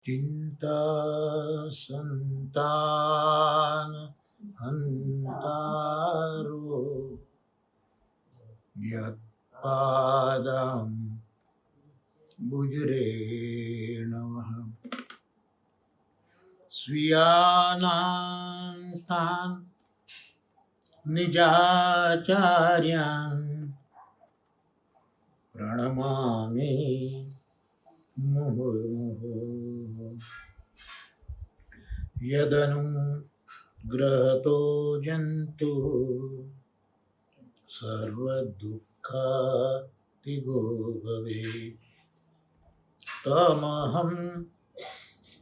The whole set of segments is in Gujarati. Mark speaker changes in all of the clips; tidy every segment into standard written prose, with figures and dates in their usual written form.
Speaker 1: चिंता संतान हंतारो यत्पादं बुजरेणवः स्वीयानां तान् निजाचार्यान् प्रणमामि मुहुर्मुहुः। यदनुग्रहतो जन्तुः सर्वदुःखातिगो भवेत् तमहं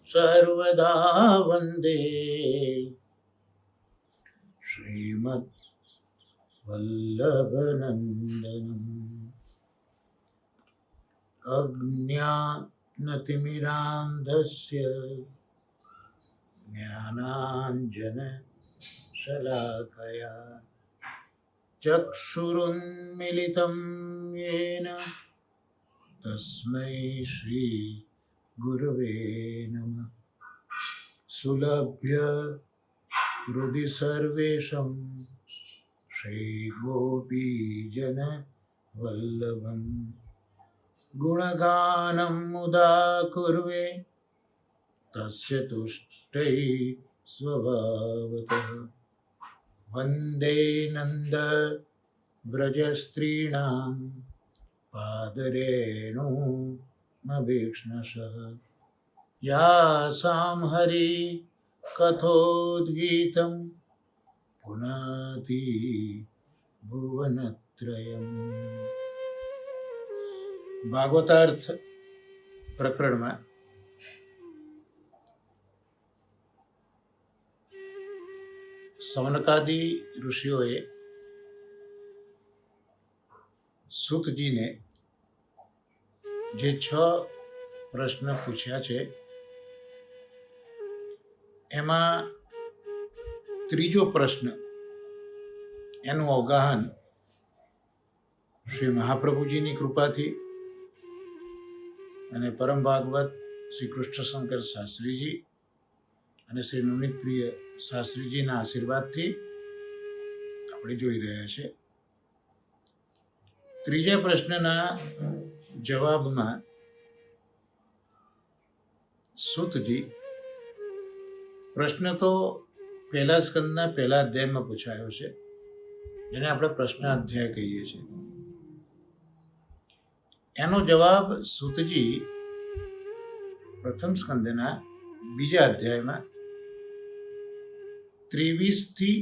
Speaker 1: सर्वदा वन्दे श्रीमद्वल्लभनन्दनम्। अज्ञानतिमिरान्धस्य ज्ञानाञ्जनशलाकया चक्षुरुन्मिलितं येन तस्मै श्रीगुरवे नमः। सुलभ्य हृदि सर्वेषां श्रीगोपीजनवल्लभम् गुणगानं मुदा कुर्वे तस्य तुष्टै स्वभावतः। वन्दे नन्द व्रजस्त्रीणां पादरेणुमभीक्ष्णशः यासां हरि कथोद्गीतं पुनाति भुवनत्रयम्। ભાગવતાર્થ પ્રકરણમાં સૌનકાદિ ઋષિઓએ સૂતજીને જે 6 પ્રશ્ન પૂછ્યા છે એમાં ત્રીજો પ્રશ્ન એનું અવગાહન શ્રી મહાપ્રભુજીની કૃપાથી અને પરમ ભાગવત શ્રી કૃષ્ણશંકર શાસ્ત્રીજી અને શ્રી નવનીત પ્રિય શાસ્ત્રીજીના આશીર્વાદથી આપણે જોઈ રહ્યા છે. ત્રીજા પ્રશ્નના જવાબમાં સૂતજી, પ્રશ્ન તો પહેલા સ્કંદના પહેલા અધ્યાયમાં પૂછાયો છે, જેને આપણે પ્રશ્નાધ્યાય કહીએ છીએ. એનો જવાબ સૂતજી પ્રથમ સ્કંદના બીજા અધ્યાયમાં 23 થી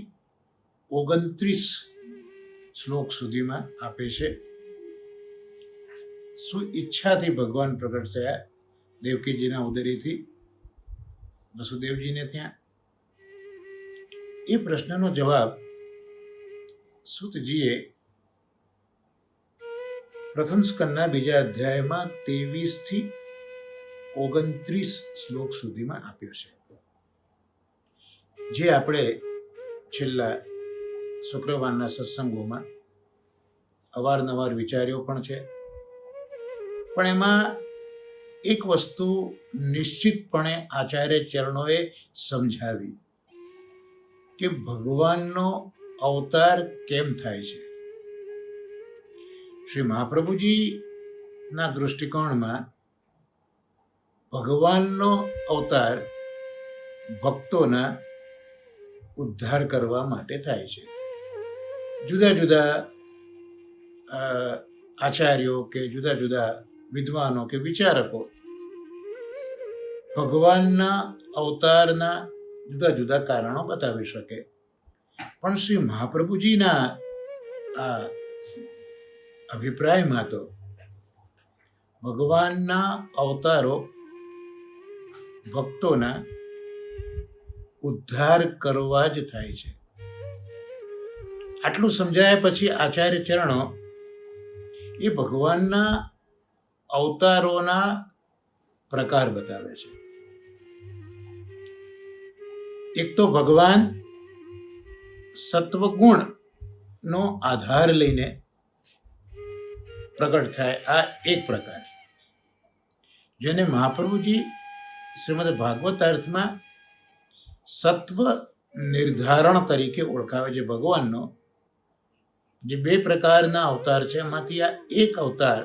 Speaker 1: 29 શ્લોક સુધીમાં આપે છે. શું ઈચ્છાથી ભગવાન પ્રગટ થયા દેવકીજીના ઉદરેથી વસુદેવજીને ત્યાં? એ પ્રશ્નનો જવાબ સૂતજીએ પ્રથમ સ્કંદના બીજા અધ્યાયમાં 23 થી 29 શ્લોક સુધીમાં આપ્યો છે, જે આપણે છેલ્લા શુક્રવારના સત્સંગોમાં અવારનવાર વિચાર્યો પણ છે. પણ એમાં એક વસ્તુ નિશ્ચિતપણે આચાર્ય ચરણોએ સમજાવી કે ભગવાનનો અવતાર કેમ થાય છે. શ્રી મહાપ્રભુજીના દૃષ્ટિકોણમાં ભગવાનનો અવતાર ભક્તોના ઉદ્ધાર કરવા માટે થાય છે. જુદા જુદા આચાર્યો કે જુદા જુદા વિદ્વાનો કે વિચારકો ભગવાનના અવતારના જુદા જુદા કારણો બતાવી શકે, પણ શ્રી મહાપ્રભુજીના આ અભિપ્રાયમાં તો ભગવાનના અવતારો ભક્તોના ઉદ્ધાર કરવા જ થાય છે. આટલું સમજાયા પછી આચાર્ય ચરણો એ ભગવાનના અવતારોના પ્રકાર બતાવે છે. એક તો ભગવાન સત્વગુણનો આધાર લઈને પ્રગટ થાય, આ એક પ્રકાર, જેને મહાપ્રભુજી શ્રીમદ ભાગવત અર્થમાં સત્વ નિર્ધારણ તરીકે ઓળખાવે છે ભગવાનનો. જે બે પ્રકારના અવતાર છે એમાંથી આ એક અવતાર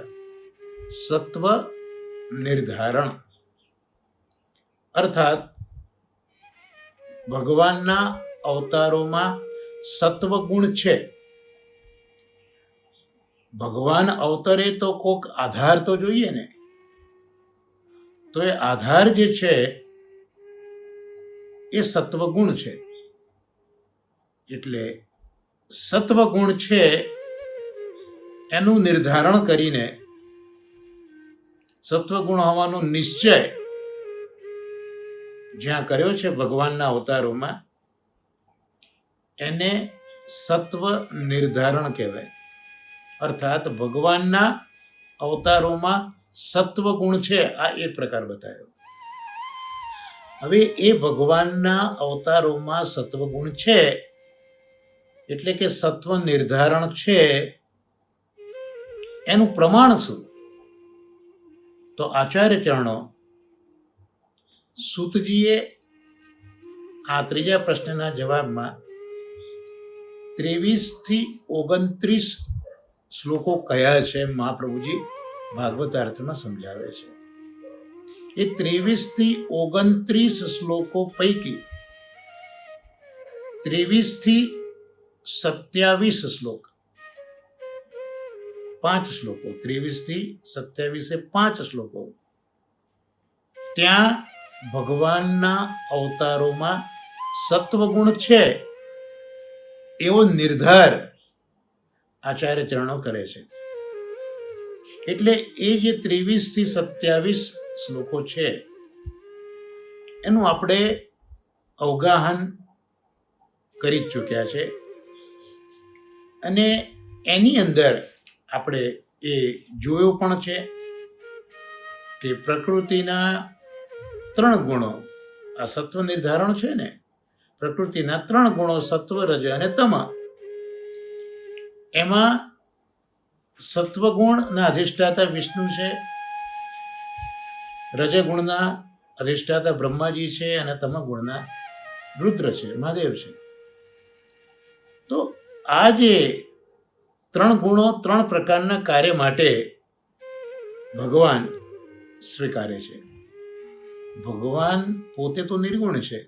Speaker 1: સત્વ નિર્ધારણ, અર્થાત ભગવાનના અવતારોમાં સત્વગુણ છે. ભગવાન અવતરે તો કોક આધાર તો જોઈએ ને, તો એ આધાર જે છે એ સત્વગુણ છે. એટલે સત્વગુણ છે એનું નિર્ધારણ કરીને સત્વગુણ હોવાનો નિશ્ચય જ્યાં કર્યો છે ભગવાનના અવતારોમાં, એને સત્વ નિર્ધારણ કહેવાય. અર્થાત ભગવાનના અવતારોમાં સત્વગુણ છે, આ એક પ્રકાર બતાવ્યો. હવે એ ભગવાનના અવતારોમાં સત્વગુણ છે એટલે કે સત્વ નિર્ધારણ છે, એનું પ્રમાણ શું? તો આચાર્ય ચરણો સૂતજીએ આ ત્રીજા પ્રશ્નના જવાબમાં 23 થી 29 શ્લોકો કયા છે મહાપ્રભુજી ભાગવતાર્થમાં સમજાવે છે. એ 23 થી 29 શ્લોકો પૈકી 23 થી 27 શ્લોક, 5 શ્લોકો, 23 થી 27 5 શ્લોકો, ત્યાં ભગવાનના અવતારોમાં સત્વગુણ છે એવો નિર્ધાર આચાર્ય ચરણો કરે છે. એટલે એ જે 23 થી 27 શ્લોકો છે એનું આપણે અવગાહન કરી જ ચૂક્યા છે, અને એની અંદર આપણે એ જોયું પણ છે કે પ્રકૃતિના 3 ગુણો, આ સત્વ નિર્ધારણ છે ને, પ્રકૃતિના 3 ગુણો સત્વ, રજ અને તમ, એમાં સત્વગુણના અધિષ્ઠાતા વિષ્ણુ છે, રજગુણના અધિષ્ઠાતા બ્રહ્માજી છે, અને તમગુણના રુદ્ર છે, મહાદેવ છે. તો આ જે 3 ગુણો 3 પ્રકારના કાર્ય માટે ભગવાન સ્વીકારે છે. ભગવાન પોતે તો નિર્ગુણ છે,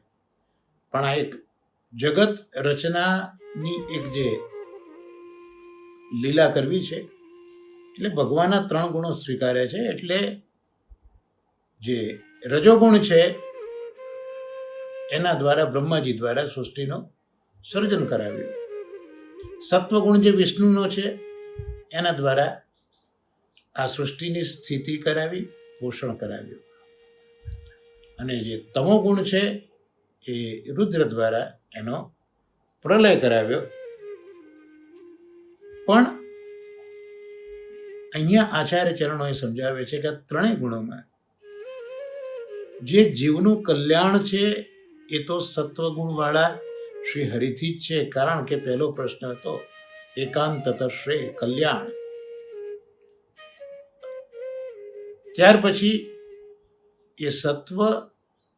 Speaker 1: પણ આ એક જગત રચનાની એક જે લીલા કરવી છે એટલે ભગવાનના 3 ગુણો સ્વીકારે છે. એટલે જે રજોગુણ છે એના દ્વારા બ્રહ્માજી દ્વારા સૃષ્ટિનું સર્જન કરાવ્યું. સત્વગુણ જે વિષ્ણુનો છે એના દ્વારા આ સૃષ્ટિની સ્થિતિ કરાવી, પોષણ કરાવ્યું. અને જે તમોગુણ છે એ રુદ્ર દ્વારા એનો પ્રલય કરાવ્યો. પણ અહીંયા આચાર્ય ચરણોએ સમજાવે છે કે આ 3 ગુણોમાં જે જીવનું કલ્યાણ છે એ તો સત્વગુણવાળા શ્રી હરિથી જ છે. કારણ કે પહેલો પ્રશ્ન હતો એકાંતત શ્રેય કલ્યાણ. ત્યાર પછી એ સત્વ,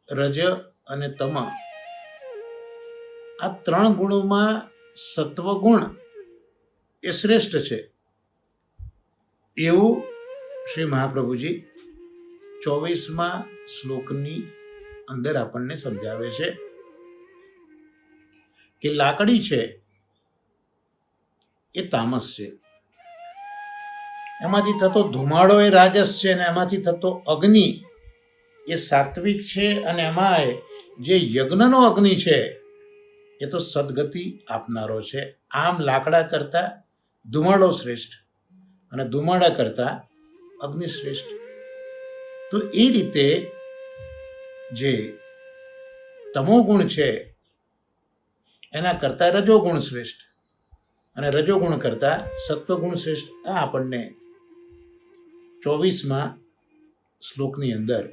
Speaker 1: રજ અને તમ, આ 3 ગુણોમાં સત્વગુણ એ શ્રેષ્ઠ છે એવું શ્રી મહાપ્રભુજી 24મા શ્લોકની અંદર આપણને સમજાવે છે કે લાકડી છે એ તામસ છે, એમાંથી થતો ધુમાડો એ રાજસ છે, અને એમાંથી થતો અગ્નિ એ સાત્વિક છે, અને એમાં જે યજ્ઞનો અગ્નિ છે એ તો સદગતિ આપનારો છે. આમ લાકડા કરતા ધુમાડો શ્રેષ્ઠ અને ધુમાડા કરતા અગ્નિ શ્રેષ્ઠ. તો એ રીતે જે તમોગુણ છે એના કરતા રજોગુણ શ્રેષ્ઠ, અને રજોગુણ કરતા સત્વગુણ શ્રેષ્ઠ. આ આપણને 24મા શ્લોકની અંદર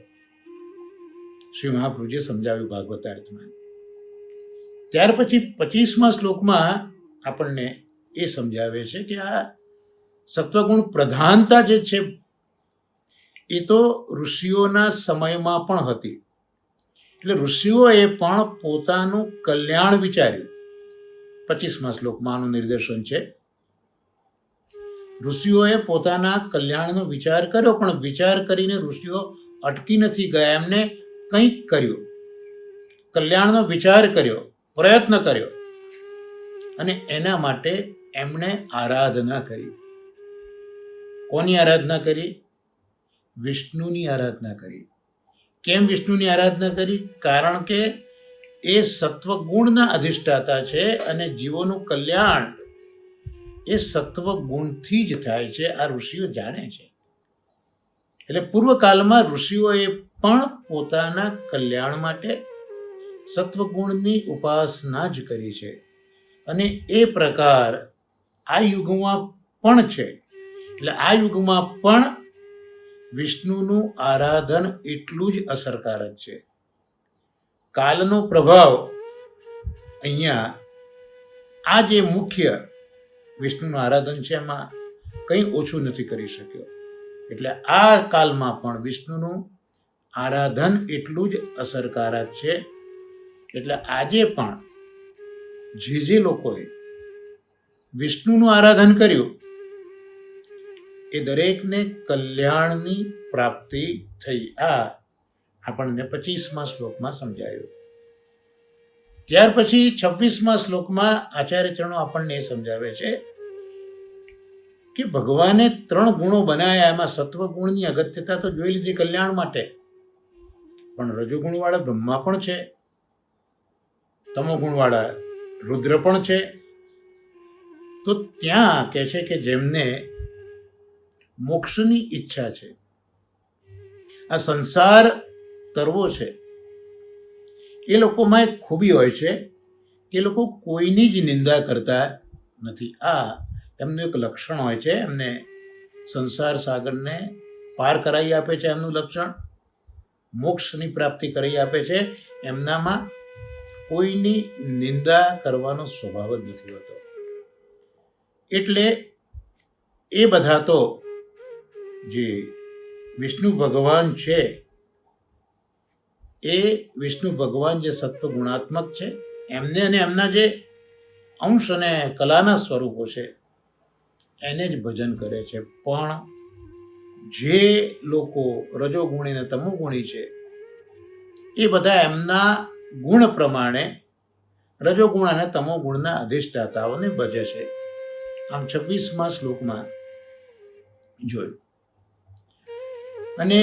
Speaker 1: શ્રી મહાપ્રભુજીએ સમજાવ્યું ભાગવતાર્થમાં. ત્યાર પછી 25મા શ્લોકમાં આપણને એ સમજાવે છે કે આ સત્વગુણ પ્રધાનતા જે છે એ તો ઋષિઓના સમયમાં પણ હતી. એટલે ઋષિઓએ પણ પોતાનું કલ્યાણ વિચાર્યું. 25મા શ્લોકમાં આનું નિર્દેશન છે. ઋષિઓએ પોતાના કલ્યાણનો વિચાર કર્યો, પણ વિચાર કરીને ઋષિઓ અટકી નથી ગયા. એમને કંઈક કર્યું, કલ્યાણનો વિચાર કર્યો, પ્રયત્ન કર્યો, અને એના માટે એમણે આરાધના કરી. કોની આરાધના કરી? વિષ્ણુની આરાધના કરી. કેમ વિષ્ણુની આરાધના કરી? કારણ કે એ સત્વગુણના અધિષ્ઠાતા છે અને જીવોનું કલ્યાણ એ સત્વગુણથી જ થાય છે. આ ઋષિઓ જાણે છે. એટલે પૂર્વકાળમાં ઋષિઓએ પણ પોતાના કલ્યાણ માટે સત્વગુણની ઉપાસના જ કરી છે. અને એ પ્રકાર આ યુગમાં પણ છે. એટલે આ યુગમાં પણ વિષ્ણુનું આરાધન એટલું જ અસરકારક છે. કાલનો પ્રભાવ અહીંયા આ જે મુખ્ય વિષ્ણુનું આરાધન છે એમાં કંઈ ઓછું નથી કરી શક્યો. એટલે આ કાલમાં પણ વિષ્ણુનું આરાધન એટલું જ અસરકારક છે. એટલે આજે પણ જે લોકોએ વિષ્ણુનું આરાધન કર્યું એ દરેકને કલ્યાણની પ્રાપ્તિ થઈ. આ આપણને 25મા શ્લોકમાં સમજાયું. ત્યાર પછી 26મા શ્લોકમાં આચાર્ય ચરણો આપણને એ સમજાવે છે કે ભગવાને 3 ગુણો બનાવ્યા. એમાં સત્વગુણની અગત્યતા તો જોઈ લીધી કલ્યાણ માટે, પણ રજોગુણવાળા બ્રહ્મા પણ છે, તમોગુણવાળા રુદ્ર પણ છે. તો ત્યાં કહે છે કે જેમને મોક્ષની ઈચ્છા છે, આ સંસાર તરવો છે, એ લોકોમાં એક ખૂબી હોય છે કે એ લોકો કોઈની જ નિંદા કરતા નથી. આ એમનું એક લક્ષણ હોય છે. એમને સંસાર સાગરને પાર કરાવી આપે છે એમનું લક્ષણ, મોક્ષની પ્રાપ્તિ કરી આપે છે. એમનામાં કોઈની નિંદા કરવાનો સ્વભાવ જ નથી હોતો. એટલે એ બધા તો જે વિષ્ણુ ભગવાન છે, એ વિષ્ણુ ભગવાન જે સત્વગુણાત્મક છે, એમને અને એમના જે અંશ અને કલાના સ્વરૂપો છે એને જ ભજન કરે છે. પણ જે લોકો રજોગુણી અને તમોગુણી છે એ બધા એમના ગુણ પ્રમાણે રજોગુણ અને તમોગુણના અધિષ્ઠાતાઓને ભજે છે. આમ 26મા શ્લોકમાં જોયું. અને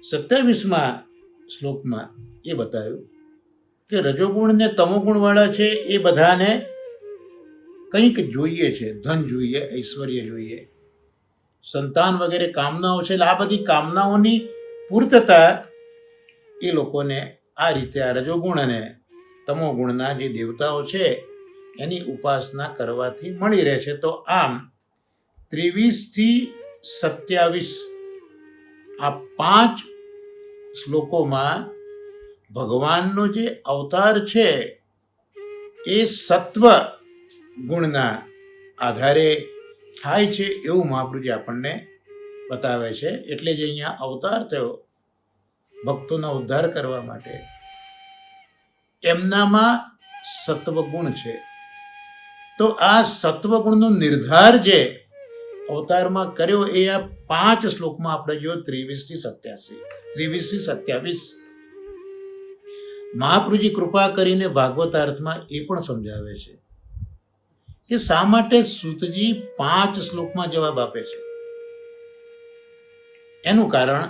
Speaker 1: 27મા શ્લોકમાં એ બતાવ્યું કે રજોગુણ ને તમોગુણવાળા છે એ બધાને કંઈક જોઈએ છે. ધન જોઈએ, ઐશ્વર્ય જોઈએ, સંતાન વગેરે કામનાઓ છે. એટલે આ બધી કામનાઓની પૂર્તતા એ લોકોને આ રીતે આ રજોગુણ અને તમોગુણના જે દેવતાઓ છે એની ઉપાસના કરવાથી મળી રહે છે. તો આમ 23 થી 27 આ 5 શ્લોકોમાં ભગવાનનો જે અવતાર છે એ સત્વ ગુણના આધારે થાય છે એવું મહાપ્રભુજી આપણને બતાવે છે. એટલે જ અહીંયા અવતાર થયો ભક્તોના ઉદ્ધાર કરવા માટે. એમનામાં સત્વગુણ છે. તો આ સત્વગુણનો નિર્ધાર જે અવતારમાં કર્યો એ આ 5 શ્લોકમાં આપણે જો 23 થી 27 મહાપ્રભુજી કૃપા કરીને ભાગવતાર્થમાં એ પણ સમજાવે છે કે શા માટે સૂતજી 5 શ્લોકમાં જવાબ આપે છે. એનું કારણ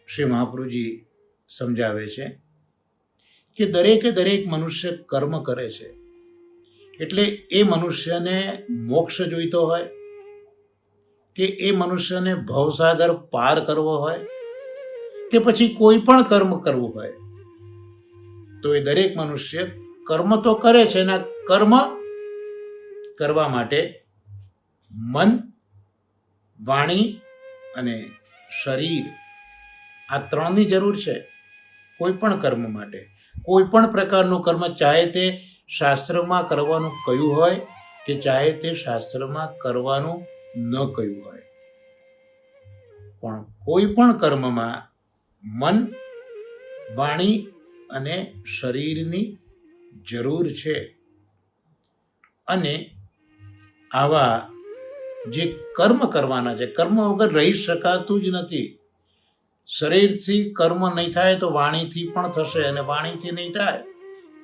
Speaker 1: શ્રી મહાપ્રભુજી સમજાવે છે કે દરેક મનુષ્ય કર્મ કરે છે. એટલે એ મનુષ્યને મોક્ષ જોઈતો હોય કે એ મનુષ્યને ભવસાગર પાર કરવો હોય કે પછી કોઈ પણ કર્મ કરવું હોય, તો એ દરેક મનુષ્ય કર્મ તો કરે છે. એના કર્મ કરવા માટે મન, વાણી અને શરીર આ 3ની જરૂર છે. કોઈ પણ કર્મ માટે, કોઈ પણ પ્રકારનું કર્મ, ચાહે તે શાસ્ત્રમાં કરવાનું કહ્યું હોય કે ચાહે તે શાસ્ત્રમાં કરવાનું ન કહ્યું હોય, પણ કોઈ પણ કર્મમાં મન, વાણી અને શરીરની જરૂર છે. અને આવા જે કર્મ કરવાના છે, કર્મ વગર રહી શકાતું જ નથી. શરીરથી કર્મ નહીં થાય તો વાણીથી પણ થશે, અને વાણીથી નહીં થાય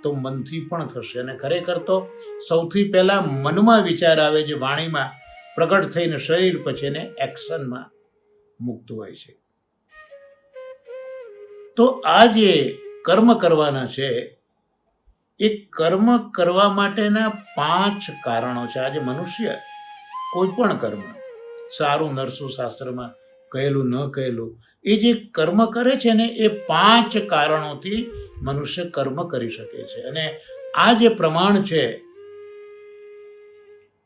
Speaker 1: તો મનથી પણ થશે. અને ખરેખર તો સૌથી પહેલા મનમાં વિચાર આવે, જે વાણીમાં પ્રગટ થઈને શરીર પછી એને એક્શનમાં મૂકતું હોય છે. તો આ જે કર્મ કરવાના છે, એ કર્મ કરવા માટેના 5 કારણો છે. આજે મનુષ્ય કોઈ પણ કર્મ, સારું નરસું શાસ્ત્રમાં કહેલું ન કહેલું, એ જે કર્મ કરે છે ને, એ 5 કારણોથી મનુષ્ય કર્મ કરી શકે છે. અને આ જે પ્રમાણ છે,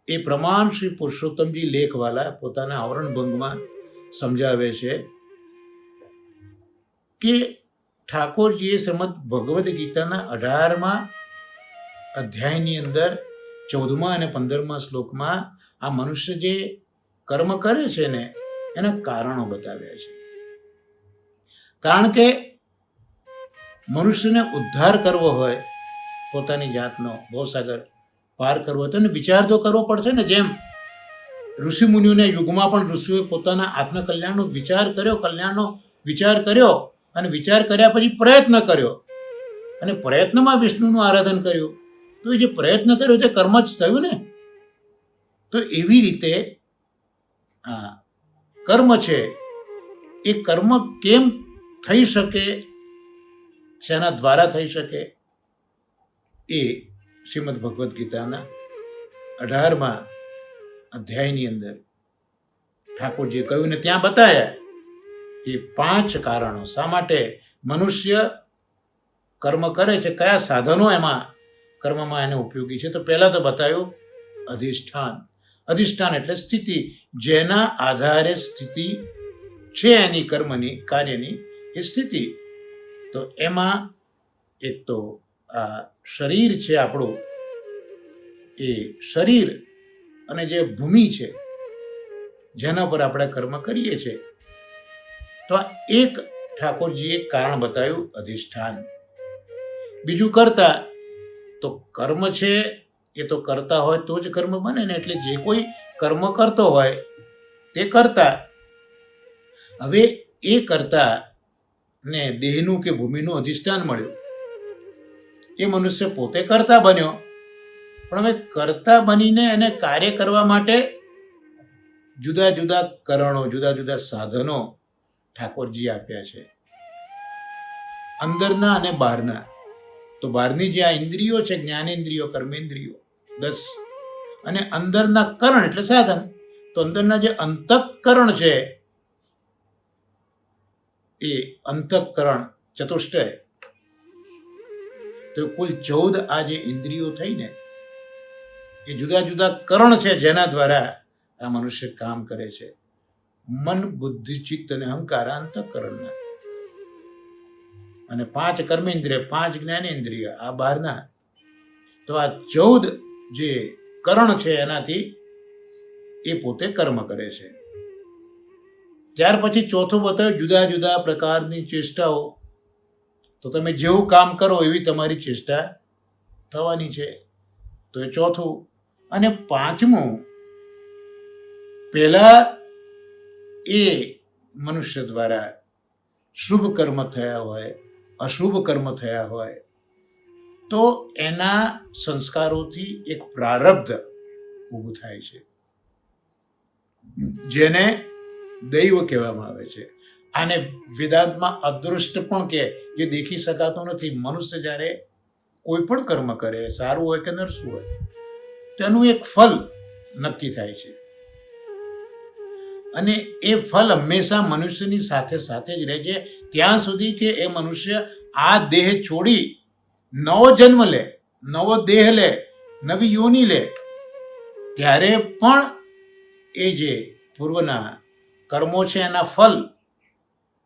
Speaker 1: એ પ્રમાણ શ્રી પુરુષોત્તમજી લેખવાલા પોતાના આવરણભંગમાં સમજાવે છે કે ઠાકોરજીએ શ્રીમદ ભગવદ્ ગીતાના 18મા અધ્યાયની અંદર 14મા અને 15મા શ્લોકમાં આ મનુષ્ય જે કર્મ કરે છે ને, એના કારણો બતાવ્યા છે. કારણ કે મનુષ્યને ઉદ્ધાર કરવો હોય, પોતાની જાતનો ભવસાગર પાર કરવો હોય, તો એને વિચાર તો કરવો પડશે ને. જેમ ઋષિમુનિઓના યુગમાં પણ ઋષિઓએ પોતાના આત્મકલ્યાણનો વિચાર કર્યો, અને વિચાર કર્યા પછી પ્રયત્ન કર્યો, અને પ્રયત્નમાં વિષ્ણુનું આરાધન કર્યું. તો એ જે પ્રયત્ન કર્યો તે કર્મ જ થયું ને. તો એવી રીતે આ કર્મ છે, એ કર્મ કેમ થઈ શકે, શેના દ્વારા થઈ શકે, એ શ્રીમદ ભગવદ્ ગીતાના 18મા અધ્યાયની અંદર ઠાકોરજીએ કહ્યું ને ત્યાં બતાવ્યા એ 5 કારણો. શા માટે મનુષ્ય કર્મ કરે છે, કયા સાધનો એમાં કર્મમાં એને ઉપયોગી છે. તો પહેલાં તો બતાવ્યું અધિષ્ઠાન. અધિષ્ઠાન એટલે સ્થિતિ, જેના આધારે સ્થિતિ છે એની કર્મની, કાર્યની એ સ્થિતિ. તો એમાં એક તો આ શરીર છે આપણું, એ શરીર અને જે ભૂમિ છે જેના પર આપણે કર્મ કરીએ છીએ, તો આ એક ઠાકોરજીએ કારણ બતાવ્યું અધિષ્ઠાન. બીજું કર્તા. તો કર્મ છે એ તો કરતા હોય તો જ કર્મ બને ને, એટલે જે કોઈ કર્મ કરતો હોય તે કર્તા. હવે એ કર્તા ને દેહનું કે ભૂમિનું અધિષ્ઠાન મળ્યું, એ મનુષ્ય પોતે કર્તા બન્યો. પણ હવે કર્તા બનીને એને કાર્ય કરવા માટે જુદા જુદા કરણો, જુદા જુદા સાધનો ઠાકોરજી આપ્યા છે, અંદરના અને બહારના. તો બહારની જે આ ઇન્દ્રિયો છે, જ્ઞાનેન્દ્રિયો, કર્મેન્દ્રિયો 10, અને અંદરના કરણ એટલે સાધન. તો અંદરના જે અંતઃકરણ છે, એ અંતઃકરણ ચતુષ્ટય, તો કુલ 14 આ જે ઇન્દ્રિયો થઈને એ જુદા જુદા કરણ છે, જેના દ્વારા આ મનુષ્ય કામ કરે છે. મન, બુદ્ધિ, ચિત્ત અને અહંકાર અંતઃકરણના, અને 5 કર્મેન્દ્રિય, 5 જ્ઞાનેન્દ્રિય આ બહારના. તો આ 14 જે કરણ છે એનાથી એ પોતે કર્મ કરે છે. ત્યાર પછી ચોથું બતાવ્યું જુદા જુદા પ્રકારની ચેષ્ટાઓ. તો તમે જેવું કામ કરો એવી તમારી ચેષ્ટા થવાની છે. તો એ ચોથું. અને 5મું, પહેલા એ મનુષ્ય દ્વારા શુભ કર્મ થયા હોય, અશુભ કર્મ થયા હોય, તો એના સંસ્કારોથી એક પ્રારબ્ધ ઊભું થાય છે, જેને દૈવ કહેવામાં આવે છે. આને વેદાંતમાં અદૃષ્ટ પણ કહે, જે દેખી શકાતું નથી. મનુષ્ય જ્યારે કોઈ પણ કર્મ કરે, સારું હોય કે નરસું હોય, તેનું એક ફલ નક્કી થાય છે, અને એ ફલ હંમેશા મનુષ્યની સાથે સાથે જ રહે છે, ત્યાં સુધી કે એ મનુષ્ય આ દેહ છોડી નવો જન્મ લે, નવો દેહ લે, નવી યોની લે, ત્યારે પણ એ જે પૂર્વના કર્મો છે એના ફલ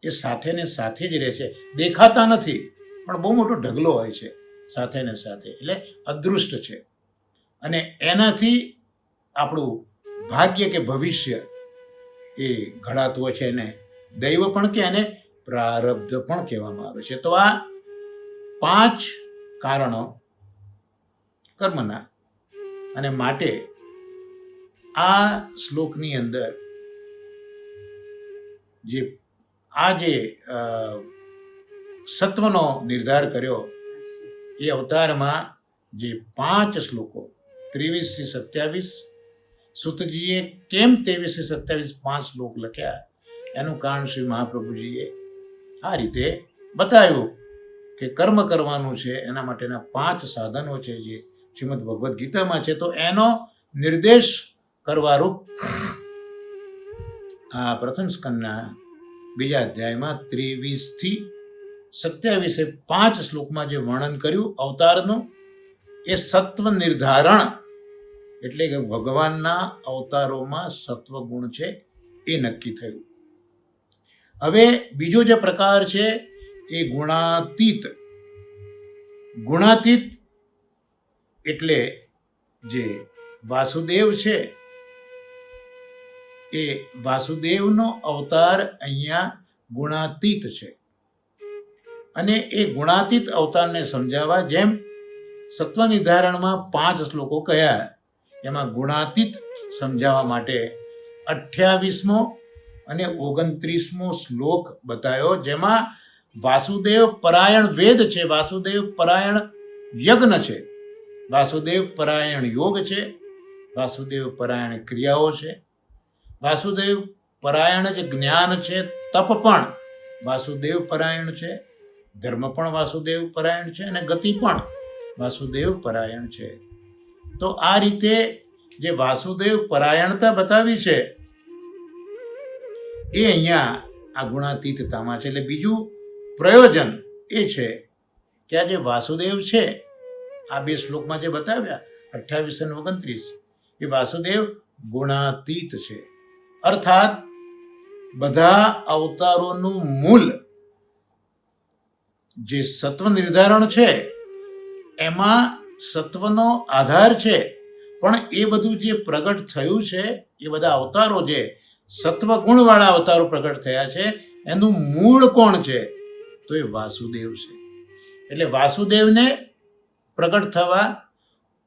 Speaker 1: એ સાથે ને સાથે જ રહે છે. દેખાતા નથી, પણ બહુ મોટો ઢગલો હોય છે સાથે ને સાથે, એટલે અદૃષ્ટ છે. અને એનાથી આપણું ભાગ્ય કે ભવિષ્ય એ ઘડાતું હોય છે. એને દૈવ પણ કે, એને પ્રારબ્ધ પણ કહેવામાં આવે છે. તો આ 5 કારણો કર્મના, અને માટે આ શ્લોકની અંદર જે સત્વનો નિર્ધાર કર્યો એ અવતારમાં જે 5 શ્લોકો 23 થી 27, સુતજીએ કેમ 23 થી 27 5 શ્લોક લખ્યા એનું કારણ શ્રી મહાપ્રભુજીએ આ રીતે બતાવ્યું કે કર્મ કરવાનું છે એના માટેના 5 સાધનો છે જે શ્રીમદ ભગવદ્ ગીતામાં છે. તો એનો નિર્દેશ કરવારૂપ આ પ્રથમ સ્કંદના 2 અધ્યાયમાં 23 થી 27 5 શ્લોકમાં જે વર્ણન કર્યું અવતારનું, એ સત્વ નિર્ધારણ એટલે કે ભગવાનના અવતારોમાં સત્વગુણ છે એ નક્કી થયું. હવે બીજો જે પ્રકાર છે એ ગુણાતીત. ગુણાતીત એટલે જે વાસુદેવ છે એ વાસુદેવનો અવતાર અહીંયા ગુણાતીત છે. અને એ ગુણાતીત અવતારને સમજાવવા જેમ સત્વ નિર્ધારણમાં 5 શ્લોકો કયા, એમાં ગુણાતીત સમજાવવા માટે 28મો અને 29મો શ્લોક બતાવ્યો, જેમાં વાસુદેવ પરાયણ વેદ છે, વાસુદેવ પરાયણ યજ્ઞ છે, વાસુદેવ પરાયણ યોગ છે, વાસુદેવ પરાયણ ક્રિયાઓ છે, વાસુદેવ પરાયણ જે જ્ઞાન છે, તપ પણ વાસુદેવ પરાયણ છે, ધર્મ પણ વાસુદેવ પરાયણ છે, અને ગતિ પણ વાસુદેવ પરાયણ છે. તો આ રીતે જે વાસુદેવ પરાયણતા બતાવી છે એ અહીંયા આ ગુણાતીતતામાં છે. એટલે બીજું પ્રયોજન એ છે કે આ જે વાસુદેવ છે આ 2 શ્લોકમાં જે બતાવ્યા 28 અને 29, એ વાસુદેવ ગુણાતીત છે. અર્થાત બધા અવતારોનું મૂળ જે સત્વ નિર્ધારણ છે એમાં સત્વનો આધાર છે, પણ એ બધું જે પ્રગટ થયું છે એ બધા અવતારો જે સત્વગુણવાળા અવતારો પ્રગટ થયા છે એનું મૂળ કોણ છે, તો એ વાસુદેવ છે. એટલે વાસુદેવને પ્રગટ થવા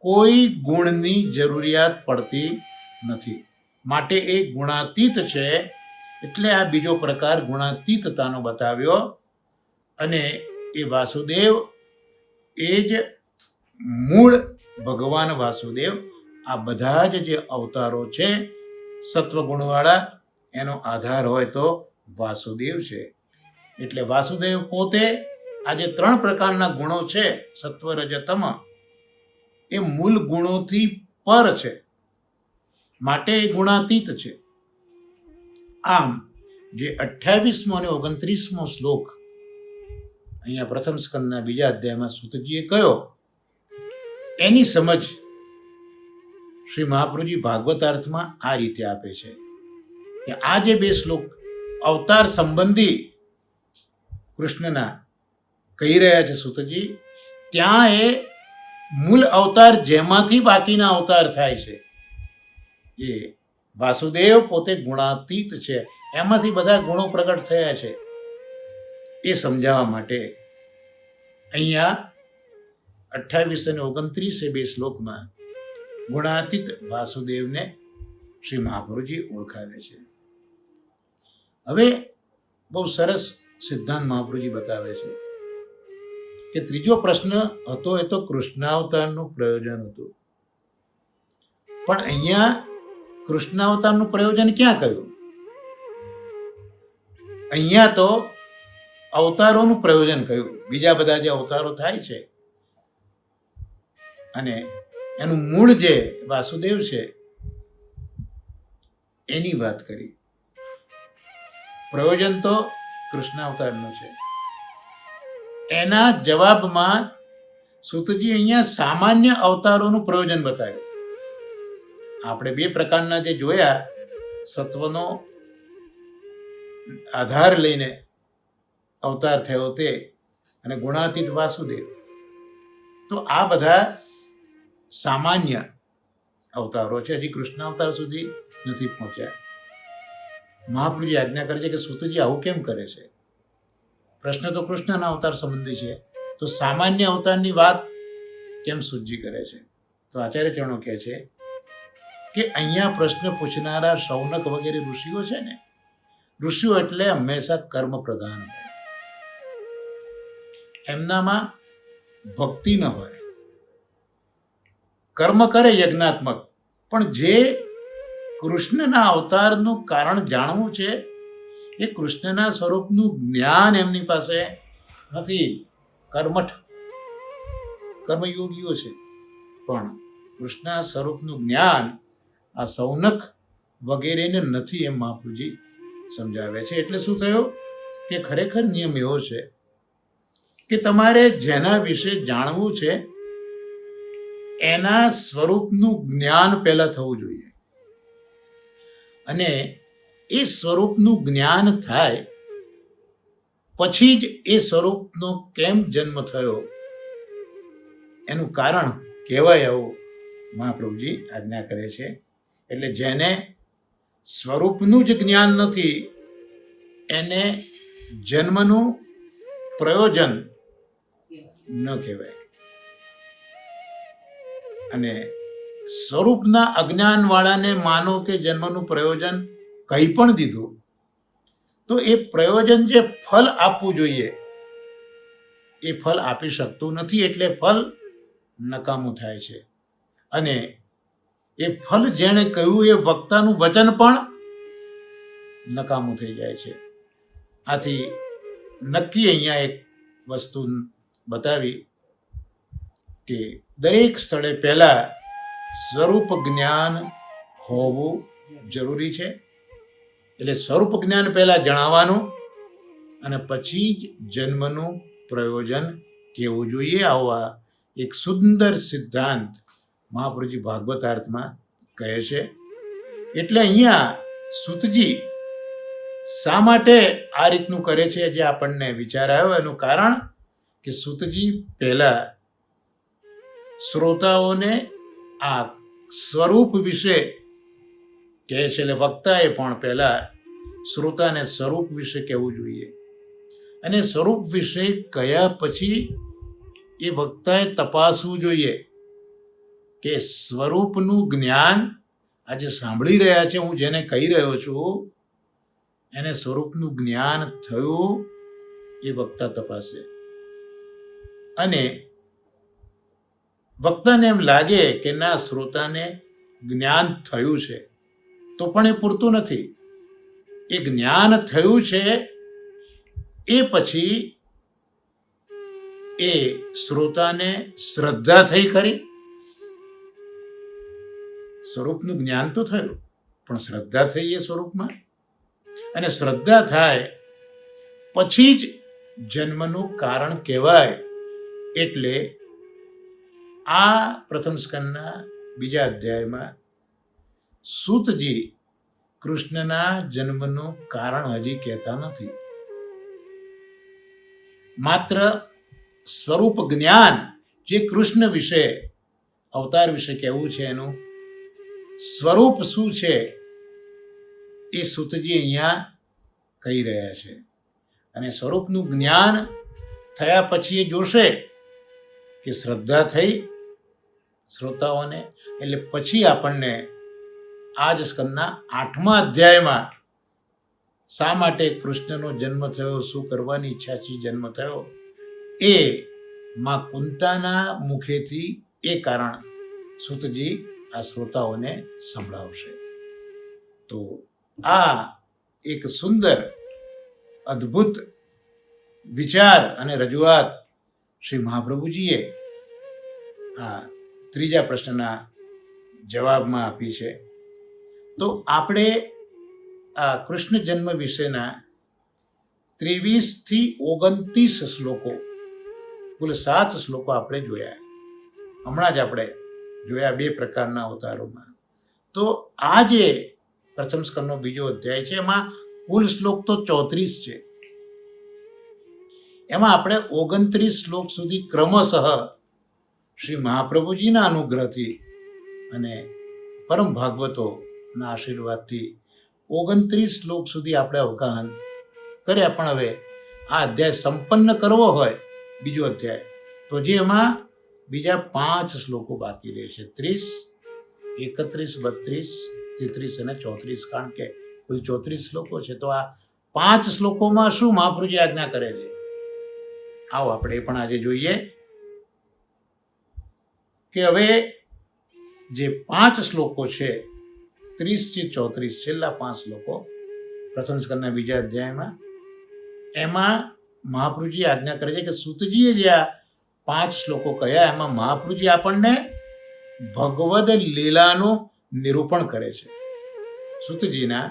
Speaker 1: કોઈ ગુણની જરૂરિયાત પડતી નથી, માટે એ ગુણાતીત છે. એટલે આ બીજો પ્રકાર ગુણાતીતતાનો બતાવ્યો. અને એ વાસુદેવ એ જ મૂળ ભગવાન વાસુદેવ આ બધા જ જે અવતારો છે સત્વગુણવાળા એનો આધાર હોય તો વાસુદેવ છે. એટલે વાસુદેવ પોતે આ જે 3 પ્રકારના ગુણો છે સત્વ રજ તમ, એ મૂળ ગુણોથી પર છે, માટે એ ગુણાતીત છે. આમ જે 28મો અને 29મો શ્લોક અહીંયા પ્રથમ સ્કંદના 2 અધ્યાયમાં સૂતજીએ કયો, એની સમજ શ્રી મહાપ્રભુજી ભાગવતાર્થમાં આ રીતે આપે છે કે આ જે 2 શ્લોક અવતાર સંબંધી કૃષ્ણના કહી રહ્યા છે સૂતજી, ત્યાં એ મૂળ અવતાર જેમાંથી બાકીના અવતાર થાય છે એ વાસુદેવ પોતે ગુણાતીત છે, એમાંથી બધા ગુણો પ્રગટ થયા છે એ સમજાવવા માટે અહીંયા 28 અને 29 2 શ્લોકમાં ગુણાતીત વાસુદેવને શ્રી મહાપ્રભુજી ઓળખાવે છે. હવે બહુ સરસ સિદ્ધાંત મહાપ્રભુજી બતાવે છે કે ત્રીજો પ્રશ્ન હતો એ તો કૃષ્ણાવતારનું પ્રયોજન હતું, પણ અહીંયા કૃષ્ણાવતારનું પ્રયોજન ક્યાં કહ્યું? અહીંયા તો અવતારોનું પ્રયોજન કહ્યું. બીજા બધા જે અવતારો થાય છે અને એનું મૂળ જે વાસુદેવ છે એની વાત કરી. પ્રયોજન તો કૃષ્ણાવતારનું છે. એના જવાબમાં સૂતજી અહીંયા સામાન્ય અવતારોનું પ્રયોજન બતાવ્યું. આપણે 2 પ્રકારના જે જોયા, સત્વનો આધાર લઈને અવતાર થયો તે, અને ગુણાતીત વાસુદેવ, તો આ બધા સામાન્ય અવતારો છે, હજી કૃષ્ણ અવતાર સુધી નથી પહોંચ્યા. મહાપ્રભુજી આજ્ઞા કરે છે કે સૂતજી આવું કેમ કરે છે? પ્રશ્ન તો કૃષ્ણના અવતાર સંબંધી છે, તો સામાન્ય અવતારની વાત કેમ સૂજી કરે છે? તો આચાર્ય ચરણો કહે છે કે અહીંયા પ્રશ્ન પૂછનારા શૌનક વગેરે ઋષિઓ છે ને, ઋષિઓ એટલે હંમેશા કર્મ પ્રધાન હોય, એમનામાં ભક્તિ ન હોય, કર્મ કરે યજ્ઞાત્મક, પણ જે કૃષ્ણના અવતારનું કારણ જાણવું છે એ કૃષ્ણના સ્વરૂપનું જ્ઞાન એમની પાસે નથી. કર્મયોગીઓ છે, પણ કૃષ્ણ સ્વરૂપનું જ્ઞાન આ શૌનક વગેરેને નથી, એમ મહાપ્રભુજી સમજાવે છે. એટલે શું થયું કે ખરેખર નિયમ એવો છે કે તમારે જેના વિશે જાણવું છે એના સ્વરૂપનું જ્ઞાન પહેલા થવું જોઈએ, અને એ સ્વરૂપનું જ્ઞાન થાય પછી જ એ સ્વરૂપનો કેમ જન્મ થયો એનું કારણ કહેવાય, આવું મહાપ્રભુજી આજ્ઞા કરે છે. એટલે જેને સ્વરૂપનું જ જ્ઞાન નથી એને જન્મનું પ્રયોજન ન કહેવાય, અને સ્વરૂપના અજ્ઞાનવાળાને માનો કે જન્મનું પ્રયોજન કંઈ પણ દીધું તો એ પ્રયોજન જે ફલ આપવું જોઈએ એ ફલ આપી શકતું નથી, એટલે ફલ નકામું થાય છે. અને એ ફલ જેણે કહ્યું એ વક્તાનું વચન પણ નકામું થઈ જાય છે. આથી નક્કી અહીંયા એક વસ્તુ બતાવી કે દરેક સ્થળે પહેલા સ્વરૂપ જ્ઞાન હોવું જરૂરી છે. એટલે સ્વરૂપ જ્ઞાન પહેલા જણાવવાનું અને પછી જ જન્મનું પ્રયોજન કહેવું જોઈએ. આવા એક સુંદર સિદ્ધાંત મહાપ્રભુજી ભાગવતાર્થમાં કહે છે. એટલે અહીંયા સૂતજી શા માટે આ રીતનું કરે છે જે આપણને વિચાર આવ્યો, એનું કારણ કે સૂતજી પહેલા શ્રોતાઓને આ સ્વરૂપ વિશે કહે છે. એટલે વક્તાએ પણ પહેલા શ્રોતાને સ્વરૂપ વિશે કહેવું જોઈએ, અને સ્વરૂપ વિશે કહ્યા પછી એ વક્તાએ તપાસવું જોઈએ કે સ્વરૂપનું જ્ઞાન આજે સાંભળી રહ્યા છે, હું જેને કહી રહ્યો છું એને સ્વરૂપનું જ્ઞાન થયું એ વક્તા તપાસે. અને વક્તાને એમ લાગે કે ના શ્રોતાને જ્ઞાન થયું છે તો પણ એ પૂરતું નથી. એ જ્ઞાન થયું છે એ પછી એ શ્રોતાને શ્રદ્ધા થઈ ખરી. સ્વરૂપનું જ્ઞાન તો થયું પણ શ્રદ્ધા થઈ એ સ્વરૂપમાં, અને શ્રદ્ધા થાય પછી જ જન્મનું કારણ કહેવાય. એટલે આ પ્રથમ સ્કંદના બીજા અધ્યાયમાં સૂતજી કૃષ્ણના જન્મનું કારણ હજી કહેતા નથી, માત્ર સ્વરૂપ જ્ઞાન જે કૃષ્ણ વિશે અવતાર વિશે કહેવું છે એનું સ્વરૂપ શું છે એ સૂતજી અહીંયા કહી રહ્યા છે. અને સ્વરૂપનું જ્ઞાન થયા પછી એ જોશે કે શ્રદ્ધા થઈ શ્રોતાઓને, એટલે પછી આપણને આ જ સ્કંદના 8મા અધ્યાયમાં શા માટે કૃષ્ણનો જન્મ થયો, શું કરવાની ઈચ્છાથી જન્મ થયો એ માં કુંતાના મુખેથી એ કારણ સૂતજી આ શ્રોતાઓને સંભળાવશે. તો આ એક સુંદર અદ્ભુત વિચાર અને રજૂઆત શ્રી મહાપ્રભુજીએ આ ત્રીજા પ્રશ્નના જવાબમાં આપી છે. તો આપણે આ કૃષ્ણ જન્મ વિશેના 23 થી 29 શ્લોકો, કુલ 7 શ્લોકો આપણે જોયા. હમણાં જ આપણે જોયા 2 પ્રકારના અવતારોમાં. તો આ જે પ્રથમ સ્કંદનો બીજો અધ્યાય છે એમાં કુલ શ્લોક તો 34 છે. એમાં આપણે 29 શ્લોક સુધી ક્રમશઃ શ્રી મહાપ્રભુજીના અનુગ્રહથી અને પરમ ભાગવતોના આશીર્વાદથી 29 શ્લોક સુધી આપણે અવગાહન કર્યા. પણ હવે આ અધ્યાય સંપન્ન કરવો હોય, બીજો અધ્યાય, તો જે એમાં બીજા 5 શ્લોકો બાકી રહે છે, 30, 31, 32, 33 અને 34, કારણ કે કુલ 34 શ્લોકો છે. તો આ 5 શ્લોકોમાં શું મહાપ્રભુજી આજ્ઞા કરે છે, આવો આપણે એ પણ આજે જોઈએ કે હવે જે 5 શ્લોકો છે, 30 થી 34, છેલ્લા 5 શ્લોકો પ્રથમ સ્કંદના બીજા અધ્યાયમાં, એમાં મહાપ્રભુજી આજ્ઞા કરે છે કે સૂતજીએ જે આ 5 શ્લોકો કહ્યા, એમાં મહાપ્રભુજી આપણને ભગવદ લીલાનું નિરૂપણ કરે છે. સૂતજીના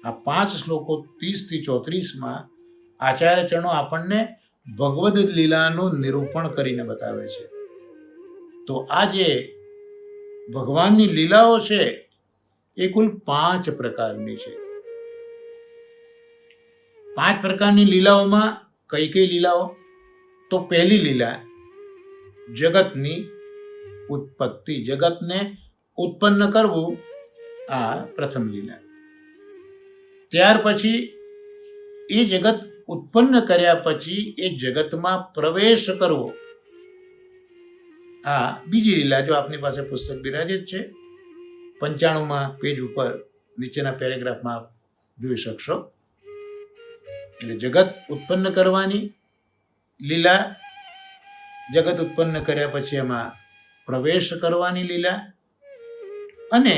Speaker 1: આ 5 શ્લોકો 30 થી 34માં આચાર્ય ચરણો આપણને ભગવદ લીલાનું નિરૂપણ કરીને બતાવે છે. તો આ જે ભગવાનની લીલાઓ છે એ કુલ 5 પ્રકારની છે. 5 પ્રકારની લીલાઓમાં કઈ કઈ લીલાઓ? તો પહેલી લીલા જગતની ઉત્પત્તિ, જગતને ઉત્પન્ન કરવું, આ પ્રથમ લીલા. ત્યાર પછી એ જગત ઉત્પન્ન કર્યા પછી એ જગતમાં પ્રવેશ કરવો, આ બીજી લીલા. જો આપની પાસે પુસ્તક બિરાજે જ છે, 95માં પેજ ઉપર નીચેના પેરેગ્રાફમાં આપ જોઈ શકશો. એટલે જગત ઉત્પન્ન કરવાની લીલા, જગત ઉત્પન્ન કર્યા પછી એમાં પ્રવેશ કરવાની લીલા, અને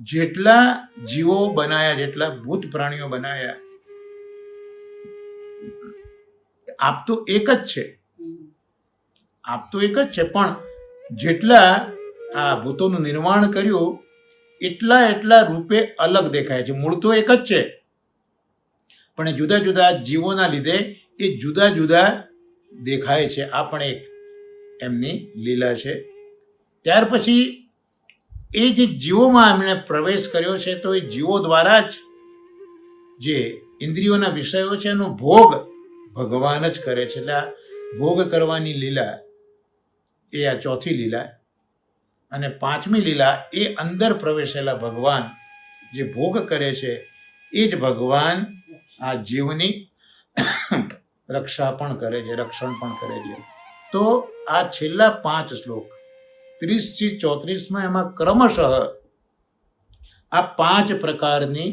Speaker 1: જેટલા જીવો બનાયા, જેટલા ભૂત પ્રાણીઓ બનાયા, આપ તો એક જ છે, આપ તો એક જ છે, પણ જેટલા આ ભૂતોનું નિર્માણ કર્યું એટલા રૂપે અલગ દેખાય છે. મૂળ તો એક જ છે, પણ જુદા જુદા જીવોના લીધે એ જુદા જુદા દેખાય છે. આ પણ એક એમની લીલા છે. ત્યાર પછી એ જે જીવોમાં એમણે પ્રવેશ કર્યો છે, તો એ જીવો દ્વારા જ જે ઇન્દ્રિયોના વિષયો છે એનો ભોગ ભગવાન જ કરે છે. એટલે આ ભોગ કરવાની લીલા એ આ ચોથી લીલા. અને 5મી લીલા એ અંદર પ્રવેશેલા ભગવાન જે ભોગ કરે છે એ જ ભગવાન આ જીવની રક્ષા પણ કરે છે, રક્ષણ પણ કરે છે. તો આ છેલ્લા 5 શ્લોક 30 થી 34માં એમાં ક્રમશઃ આ 5 પ્રકારની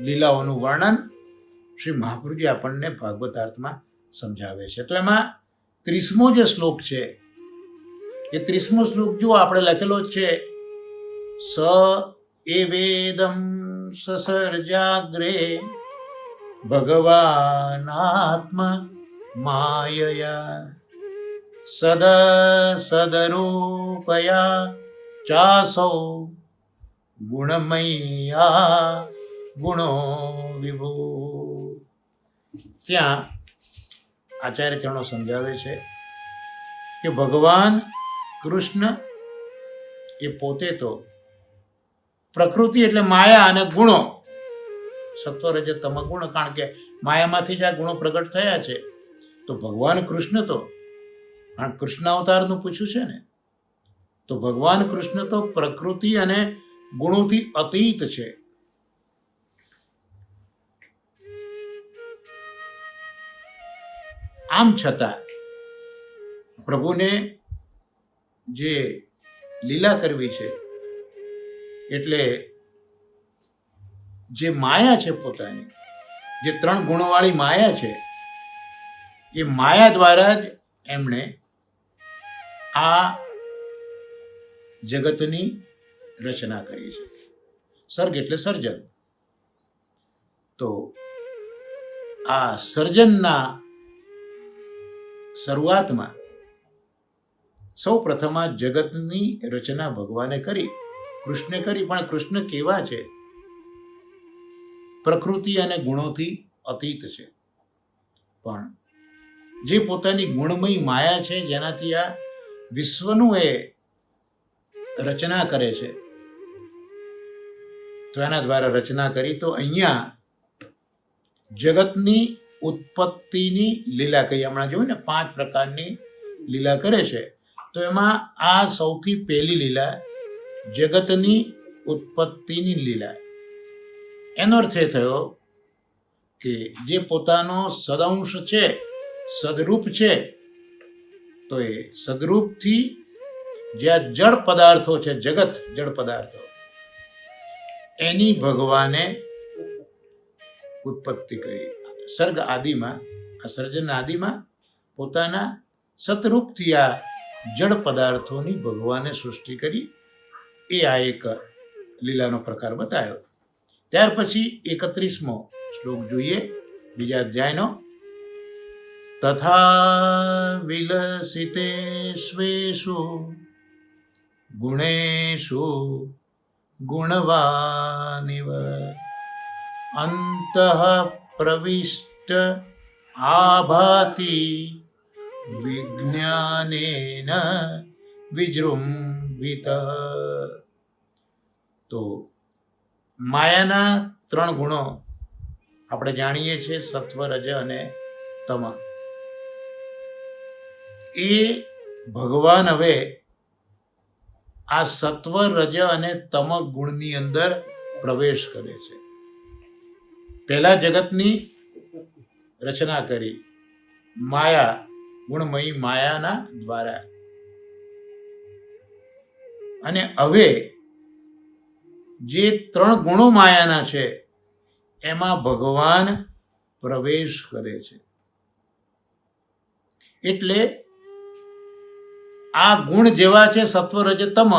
Speaker 1: લીલાઓનું વર્ણન શ્રી મહાપ્રભુજી આપણને ભાગવતાર્થમાં સમજાવે છે. તો એમાં 30મો જે શ્લોક છે, એ 30મો શ્લોક જો આપણે લખેલો છે, સ એ વેદમ સસર્જાગ્રે ભગવાનાત્મ માયયા સદરૂપયા ચાસૌ ગુણમયા ગુણો વિભુ. ત્યાં આચાર્ય ચરણો સમજાવે છે કે ભગવાન કૃષ્ણ એ પોતે તો પ્રકૃતિ એટલે માયા અને ગુણો, સત્વ રજ તમ ગુણ, કારણ કે માયામાંથી જ આ ગુણો પ્રગટ થયા છે. તો ભગવાન કૃષ્ણ તો, કારણ કૃષ્ણ અવતારનું પૂછ્યું છે ને, તો ભગવાન કૃષ્ણ તો પ્રકૃતિ અને ગુણોથી અતીત છે. આમ છતાં પ્રભુને જે લીલા કરવી છે, એટલે જે માયા છે પોતાની, જે 3 ગુણોવાળી માયા છે, એ માયા દ્વારા જ એમણે આ જગતની રચના કરી છે. સર્ગ એટલે સર્જન. તો આ સર્જનના શરૂઆતમાં સૌ પ્રથમ આ જગતની રચના ભગવાને કરી, કૃષ્ણે કરી. પણ કૃષ્ણ કેવા છે? પ્રકૃતિ અને ગુણોથી અતીત છે. પણ જે પોતાની ગુણમય માયા છે, જેનાથી આ વિશ્વનું એ રચના કરે છે, તો એના દ્વારા રચના કરી. તો અહીંયા જગતની ઉત્પત્તિની લીલા કહી, હમણાં જોયું ને 5 પ્રકારની લીલા કરે છે. તો એમાં આ સૌથી પહેલી લીલા જગતની ઉત્પત્તિની લીલા. એનો અર્થ એ થયો કે જે પોતાનો સદંશ છે, સદરૂપ છે, તો એ સદરૂપથી જે આ જળ પદાર્થો છે, જગત જળ પદાર્થો, એની ભગવાને ઉત્પત્તિ કરી. સર્ગ આદિમાં, આ સર્જન આદિમાં પોતાના સતરૂપથી આ જળ પદાર્થોની ભગવાને સૃષ્ટિ કરી. એ આ એક લીલાનો પ્રકાર બતાવ્યો. ત્યાર પછી 31મો શ્લોક જોઈએ બીજા અધ્યાયનો. તથા વિલસિતેષ્વેષુ ગુણેષુ ગુણવાનિવ અંતઃ પ્રવિષ્ટ આભાતિ વિજ્ઞાનેન વિજૃંભિત. તો માયાના 3 ગુણો આપણે જાણીએ છીએ, સત્વ, રજ અને તમ. એ ભગવાન હવે આ સત્વ, રજ અને તમ ગુણની અંદર પ્રવેશ કરે છે. પહેલા જગતની રચના કરી માયા, ગુણમયી માયાના દ્વારા, અને હવે જે 3 ગુણો માયાના છે એમાં ભગવાન પ્રવેશ કરે છે. એટલે આ ગુણ જેવા છે સત્વ, રજ, તમ,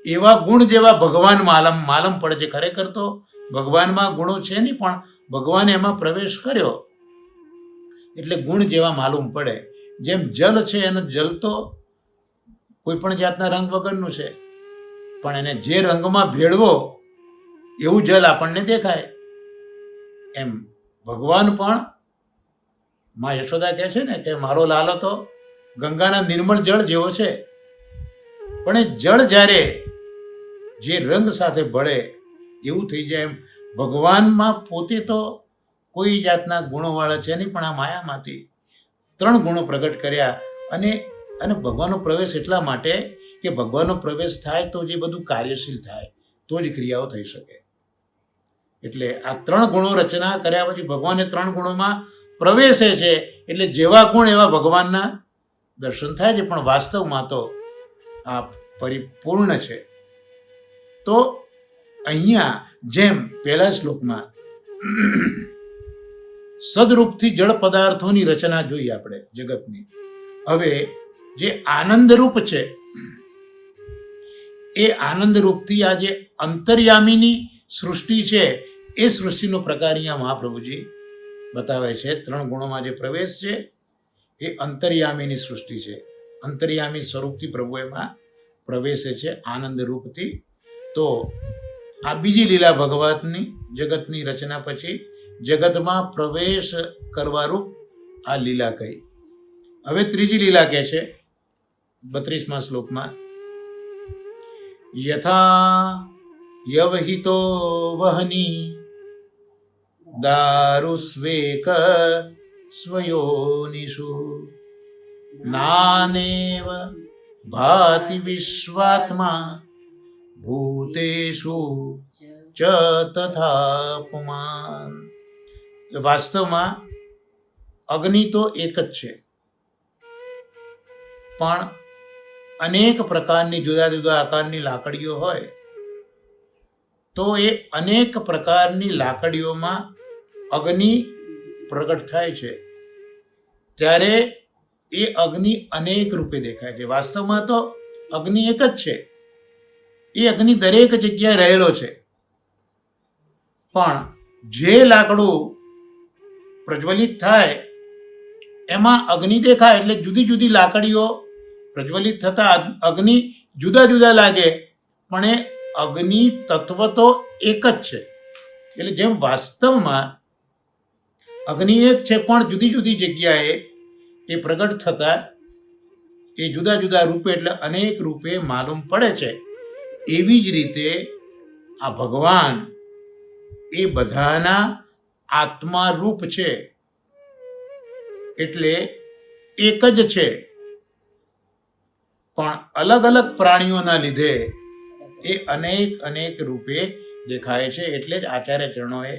Speaker 1: એવા ગુણ જેવા ભગવાન માલમ પડે છે. ખરેખર તો ભગવાનમાં ગુણો છે નહીં, પણ ભગવાને એમાં પ્રવેશ કર્યો એટલે ગુણ જેવા માલુમ પડે. જેમ જલ છે, એનો જલ તો કોઈ પણ જાતના રંગ વગરનું છે, પણ એને જે રંગમાં ભેળવો એવું જલ આપણને દેખાય. એમ ભગવાન પણ, માં યશોદા કહે છે ને કે મારો લાલો તો ગંગાના નિર્મળ જળ જેવો છે, પણ એ જળ જ્યારે જે રંગ સાથે ભળે એવું થઈ જાય. એમ ભગવાનમાં પોતે તો કોઈ જાતના ગુણોવાળા છે નહીં, પણ આ માયામાંથી 3 ગુણો પ્રગટ કર્યા. અને ભગવાનનો પ્રવેશ એટલા માટે કે ભગવાનનો પ્રવેશ થાય તો જે બધું કાર્યશીલ થાય, તો જ ક્રિયાઓ થઈ શકે. એટલે આ 3 ગુણો રચના કર્યા પછી ભગવાને 3 ગુણોમાં પ્રવેશે છે. એટલે જેવા ગુણ એવા ભગવાનના દર્શન થાય છે, પણ વાસ્તવમાં તો આ પરિપૂર્ણ છે. તો અહીંયા જેમ પહેલા શ્લોકમાં સદરૂપથી જળ પદાર્થોની રચના જોઈએ આપણે જગતની, હવે જે આનંદરૂપ છે એ આનંદરૂપથી આ જે અંતર્યામીની સૃષ્ટિ છે એ સૃષ્ટિનો પ્રકાર અહીંયા મહાપ્રભુજી બતાવે છે. 3 ગુણોમાં જે પ્રવેશ છે એ અંતર્યામીની સૃષ્ટિ છે. અંતર્યામી સ્વરૂપથી પ્રભુ એમાં પ્રવેશે છે આનંદરૂપથી. તો આ બીજી લીલા ભગવાનની જગતની રચના પછી જગતમાં પ્રવેશ કરવારૂપ આ લીલા કહી. હવે ત્રીજી લીલા કહે છે 32મા શ્લોકમાં, યથા યવહિતો વહની દારુસ્વેક સ્વયોનિષુ નાનેવ ભાતિ વિશ્વાત્મા ભૂતેષુ ચ તથા પુમાન. વાસ્તવમાં અગ્નિ તો એક જ છે, પણ અનેક પ્રકારની જુદા જુદા આકારની લાકડીઓ હોય તો એ અનેક પ્રકારની લાકડીઓમાં અગ્નિ પ્રગટ થાય છે. ત્યારે એ અગ્નિ અનેક રૂપે દેખાય છે. વાસ્તવમાં તો અગ્નિ એક જ છે, એ અગ્નિ દરેક જગ્યાએ રહેલો છે, પણ જે લાકડું પ્રજ્વલિત થાય એમાં અગ્નિ દેખાય. એટલે જુદી જુદી લાકડીઓ પ્રજ્વલિત થતા અગ્નિ જુદા જુદા લાગે, પણ એ અગ્નિ તત્વ તો એક જ છે. એટલે જેમ વાસ્તવમાં અગ્નિ એક છે, પણ જુદી જુદી જગ્યાએ એ પ્રગટ થતા એ જુદા જુદા રૂપે, એટલે અનેક રૂપે માલુમ પડે છે. એવી જ રીતે આ ભગવાન એ બધાના આત્મા રૂપ છે, એટલે એક જ છે, પણ અલગ અલગ પ્રાણીઓના લીધે એ અનેક અનેક રૂપે દેખાય છે. એટલે જ આચાર્ય ચરણોએ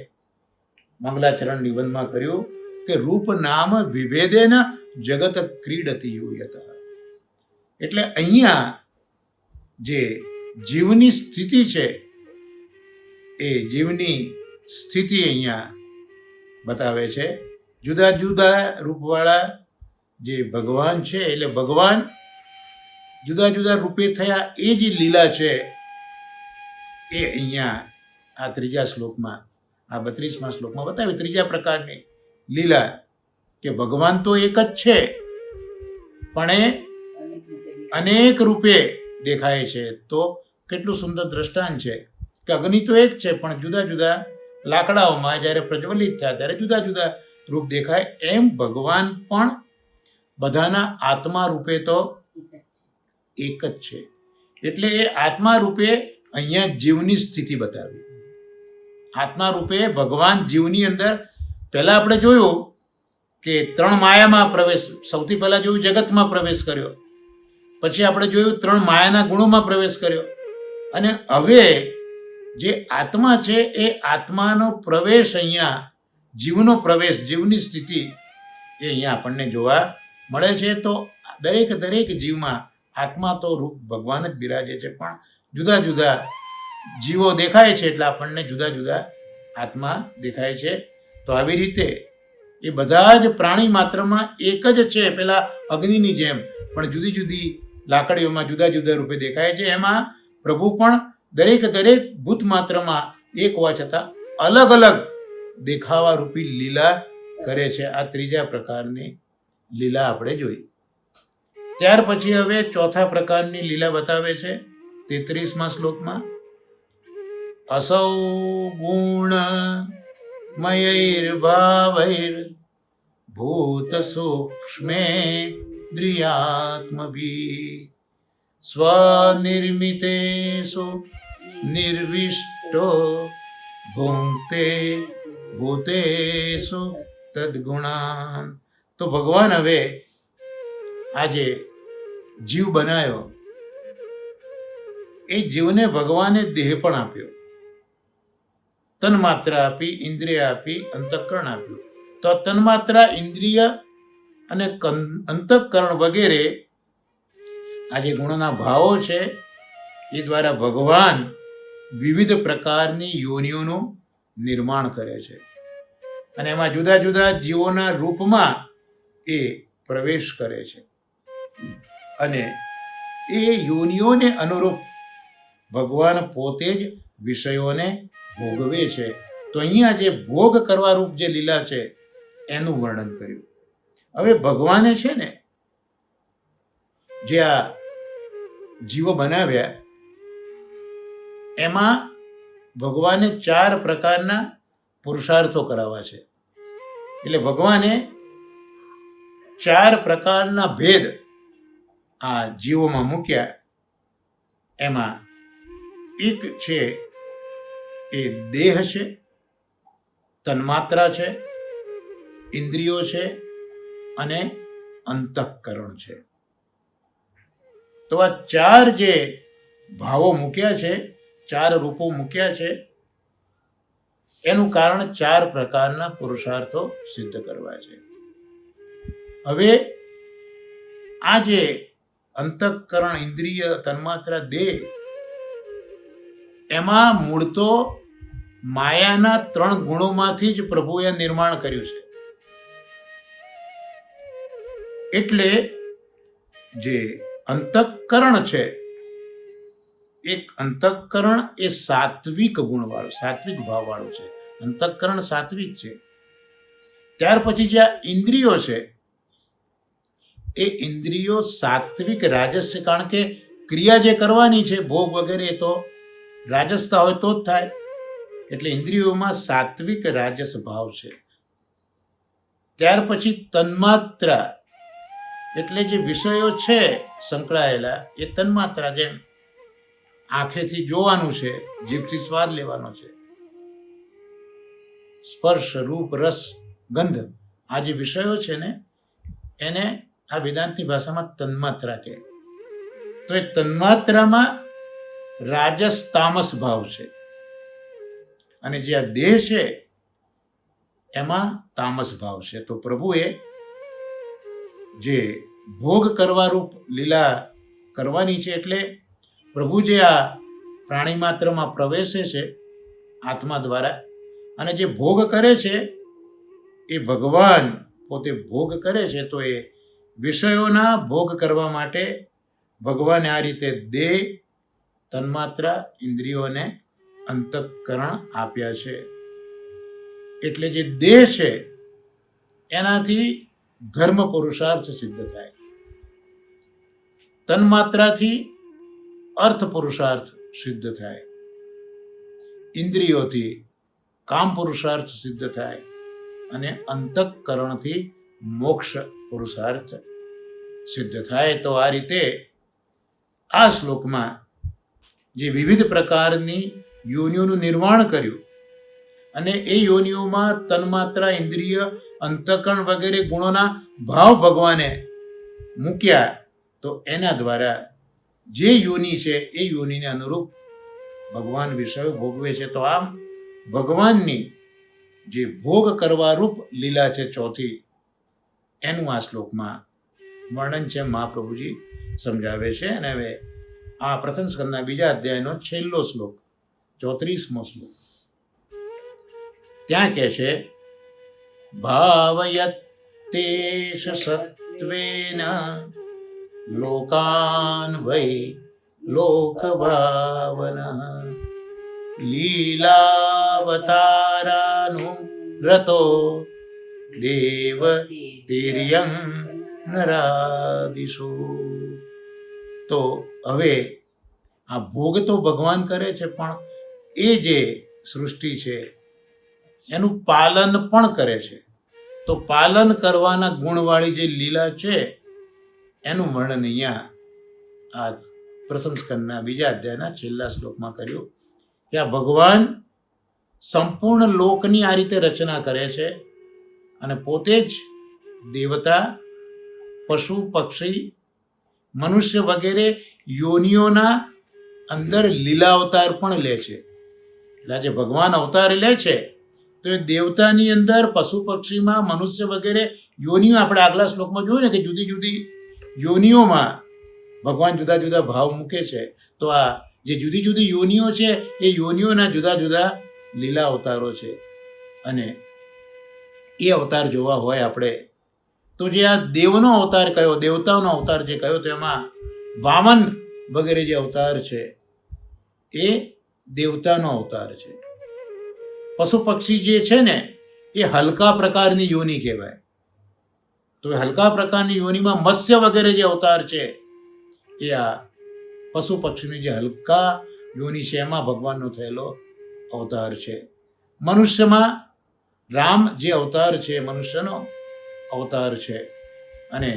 Speaker 1: મંગલાચરણ નિબંધમાં કર્યું કે રૂપ નામ વિભેદેન જગત ક્રીડતી યુયત. એટલે અહીંયા જે જીવની સ્થિતિ છે એ જીવની સ્થિતિ અહીંયા બતાવે છે. જુદા જુદા રૂપવાળા જે ભગવાન છે, એટલે ભગવાન જુદા જુદા રૂપે થયા એ જે લીલા છે એ અહીંયા આ ત્રીજા શ્લોકમાં, આ 32મા શ્લોકમાં બતાવી. ત્રીજા પ્રકારની લીલા કે ભગવાન તો એક જ છે પણ એ અનેક રૂપે દેખાય છે. તો કેટલું સુંદર દ્રષ્ટાંત છે કે અગ્નિ તો એક છે પણ જુદા જુદા લાકડાઓમાં જ્યારે પ્રજ્વલિત થયા ત્યારે જુદા જુદા રૂપ દેખાય. એમ ભગવાન પણ બધાના આત્મા રૂપે તો એક જ છે. એટલે એ આત્મા રૂપે અહીંયા જીવની સ્થિતિ બતાવી. આત્મા રૂપે ભગવાન જીવની અંદર પહેલા આપણે જોયું કે 3 માયામાં પ્રવેશ, સૌથી પહેલા જોયું જગતમાં પ્રવેશ કર્યો, પછી આપણે જોયું 3 માયાના ગુણોમાં પ્રવેશ કર્યો, અને હવે જે આત્મા છે એ આત્માનો પ્રવેશ અહીંયા, જીવનો પ્રવેશ, જીવની સ્થિતિ એ અહીંયા આપણને જોવા મળે છે. તો દરેક જીવમાં આત્મા તો રૂપ ભગવાન જ બિરાજે છે, પણ જુદા જુદા જીવો દેખાય છે એટલે આપણને જુદા જુદા આત્મા દેખાય છે. તો આવી રીતે એ બધા જ પ્રાણી માત્રમાં એક જ છે, પેલા અગ્નિની જેમ, પણ જુદી જુદી લાકડીઓમાં જુદા જુદા રૂપે દેખાય છે. એમાં પ્રભુ પણ દરેક ભૂત માત્રમાં એક હોવા છતાં અલગ અલગ દેખાવા રૂપી લીલા કરે છે. આ ત્રીજા પ્રકારની લીલા આપણે જોઈ. ત્યાર પછી હવે ચોથા પ્રકારની લીલા બતાવે છે 33મા શ્લોકમાં. અસૌ ગુણ મયૈર્ભાવૈર ભૂત સૂક્ષ્મે દ્રિયાત્મભી સ્વનિર્મિતેષુ નિર્વિષ્ટો ભુંક્તે ભૂતેષુ તદ્ગુણાન. તો ભગવાન હવે આજે જીવ બનાવ્યો, એ જીવને ભગવાને દેહ પણ આપ્યો, તન્માત્રા આપી, ઇન્દ્રિય આપી, અંતઃકરણ આપ્યું. તો તન્માત્રા, ઇન્દ્રિય અને અંતઃકરણ વગેરે આ જે ગુણોના ભાવો છે એ દ્વારા ભગવાન વિવિધ પ્રકારની યોનિઓનું નિર્માણ કરે છે, અને એમાં જુદા જુદા જીવોના રૂપમાં એ પ્રવેશ કરે છે, અને એ યોનિઓને અનુરૂપ ભગવાન પોતે જ વિષયોને ભોગવે છે. તો અહીંયા જે ભોગ કરવા રૂપ જે લીલા છે એનું વર્ણન કર્યું. હવે ભગવાને છે ને જે આ જીવો બનાવ્યા એમાં ભગવાને 4 પ્રકારના પુરુષાર્થો કરાવવા છે. એટલે ભગવાને 4 પ્રકારના ભેદ આ જીવોમાં મૂક્યા. એમાં એક છે એ દેહ છે, તન્માત્રા છે, ઇન્દ્રિયો છે અને અંતઃકરણ છે. તો આ 4 જે ભાવો મૂક્યા છે, 4 રૂપો મૂક્યા છે, એનું કારણ 4 પ્રકારના પુરુષાર્થો સિદ્ધ કરવા છે. હવે આ જે અંતઃકરણ, ઇન્દ્રિય, તન્માત્રા, દેહ, એમાં મૂળ તો માયાના 3 ગુણોમાંથી જ પ્રભુએ નિર્માણ કર્યું છે. એટલે જે અંતઃકરણ છે, એક અંતઃકરણ એ સાત્વિક ગુણવાળું, સાત્વિક ભાવવાળું છે. અંતઃકરણ સાત્વિક છે. ત્યાર પછી જે ઇન્દ્રિયો છે એ ઇન્દ્રિયો સાત્વિક રાજસ છે, કારણ કે ક્રિયા જે કરવાની છે ભોગ વગેરે તો રાજસતા હોય તો જ થાય. એટલે ઇન્દ્રિયોમાં સાત્વિક રાજસ ભાવ છે. ત્યાર પછી તન્માત્રા, એટલે જે વિષયો છે સંકળાયેલા એ તન્માત્રા, જેમ આંખેથી જોવાનું છે, જીભથી સ્વાદ લેવાનો છે, સ્પર્શ, રૂપ, રસ, ગંધ, આ જે વિષયો છે ને એને આ વેદાંતની ભાષામાં તન્માત્રા કહે. તો એ તન્માત્રામાં રાજસ તામસ ભાવ છે. અને જે આ દેહ છે એમાં તામસ ભાવ છે. તો પ્રભુએ જે ભોગ કરવા રૂપ લીલા કરવાની છે, એટલે પ્રભુ જે આ પ્રાણી માત્રમાં પ્રવેશે છે આત્મા દ્વારા, અને જે ભોગ કરે છે એ ભગવાન પોતે ભોગ કરે છે. તો એ વિષયોના ભોગ કરવા માટે ભગવાને આ રીતે દેહ, તન્માત્રા, ઇન્દ્રિયોને અંતઃકરણ આપ્યા છે. એટલે જે દેહ છે એનાથી ધર્મ પુરુષાર્થ સિદ્ધ થાય, તન્માત્રાથી અર્થ પુરુષાર્થ સિદ્ધ થાય, ઇન્દ્રિયોથી કામ પુરુષાર્થ સિદ્ધ થાય, અને અંતઃકરણથી મોક્ષ પુરુષાર્થ સિદ્ધ થાય. તો આ રીતે આ શ્લોકમાં જે વિવિધ પ્રકારની યોનિઓનું નિર્માણ કર્યું, અને એ યોનિઓમાં તન્માત્રા, ઇન્દ્રિય, અંતઃકરણ વગેરે ગુણોના ભાવ ભગવાને મૂક્યા. તો એના દ્વારા જે યોનિ છે એ યોનિને અનુરૂપ ભગવાન વિષયો ભોગવે છે. તો આમ ભગવાનની જે ભોગ કરવા રૂપ લીલા છે ચોથી, એનું આ શ્લોકમાં વર્ણન છે, મહાપ્રભુજી સમજાવે છે. અને હવે આ પ્રથમ સ્કંદના બીજા અધ્યાયનો છેલ્લો શ્લોક, 34મો શ્લોક, ત્યાં કહે છે, ભાવયત્તેષ સત્વેન લોકાન વૈ લોકભાવનઃ લીલાવતારાનું રતો દેવ તિર્યં નરાદિષુ. તો હવે આ ભોગ તો ભગવાન કરે છે, પણ એ જે સૃષ્ટિ છે એનું પાલન પણ કરે છે. તો પાલન કરવાના ગુણવાળી જે લીલા છે એનું વર્ણન અહીંયા આ પ્રથમ સ્કંદના બીજા અધ્યાયના છેલ્લા શ્લોકમાં કર્યું, કે આ ભગવાન સંપૂર્ણ લોકની આ રીતે રચના કરે છે, અને પોતે જ દેવતા, પશુ, પક્ષી, મનુષ્ય વગેરે યોનિઓના અંદર લીલા અવતાર પણ લે છે. એટલે જે ભગવાન અવતાર લે છે તો એ દેવતાની અંદર, પશુ પક્ષીમાં, મનુષ્ય વગેરે યોનિઓ, આપણે આગલા શ્લોકમાં જોયું ને કે જુદી જુદી યોનિઓમાં ભગવાન જુદા જુદા ભાવ મૂકે છે. તો આ જે જુદી જુદી યોનિઓ છે એ યોનિઓના જુદા જુદા લીલા અવતારો છે. અને એ અવતાર જોવા હોય આપણે તો જે આ દેવનો અવતાર કયો, દેવતાઓનો અવતાર જે કયો, તો એમાં વામન વગેરે જે અવતાર છે એ દેવતાનો અવતાર છે. પશુ પક્ષી જે છે ને એ હલકા પ્રકારની યોનિ કહેવાય. તો એ હલકા પ્રકારની યોનિમાં મત્સ્ય વગેરે જે અવતાર છે એ આ પશુ પક્ષીની જે હલકા યોનિ છે એમાં ભગવાનનો થયેલો અવતાર છે. મનુષ્યમાં રામ જે અવતાર છે મનુષ્યનો અવતાર છે. અને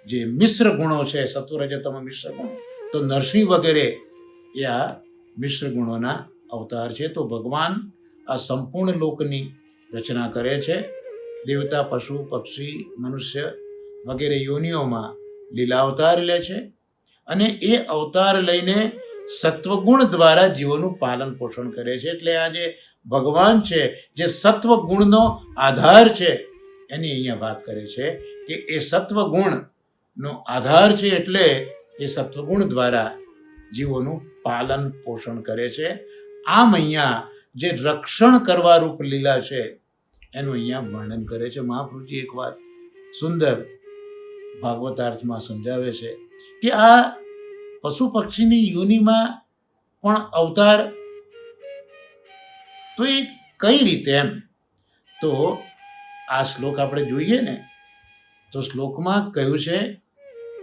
Speaker 1: જે મિશ્ર ગુણો છે, સત્વરજતમ મિશ્ર ગુણો, તો નરસિંહ વગેરે એ આ મિશ્ર ગુણોના અવતાર છે. તો ભગવાન આ સંપૂર્ણ લોકની રચના કરે છે. દેવતા, પશુ, પક્ષી, મનુષ્ય વગેરે યોનિઓમાં લીલા અવતાર લે છે, અને એ અવતાર લઈને સત્વગુણ દ્વારા જીવોનું પાલન પોષણ કરે છે. એટલે આ જે ભગવાન છે, જે સત્વગુણનો આધાર છે, એની અહીંયા વાત કરે છે કે એ સત્વગુણનો આધાર છે, એટલે એ સત્વગુણ દ્વારા જીવોનું પાલન પોષણ કરે છે. આમ અહીંયા જે રક્ષણ કરવા રૂપ લીલા છે એનું અહીંયા વર્ણન કરે છે. મહાપ્રભુજી એક વાત સુંદર ભાગવતાર્થમાં સમજાવે છે કે આ પશુ પક્ષીની યોનિમાં પણ અવતાર, તો એ કઈ રીતે એમ? તો આ શ્લોક આપણે જોઈએ ને તો શ્લોકમાં કહ્યું છે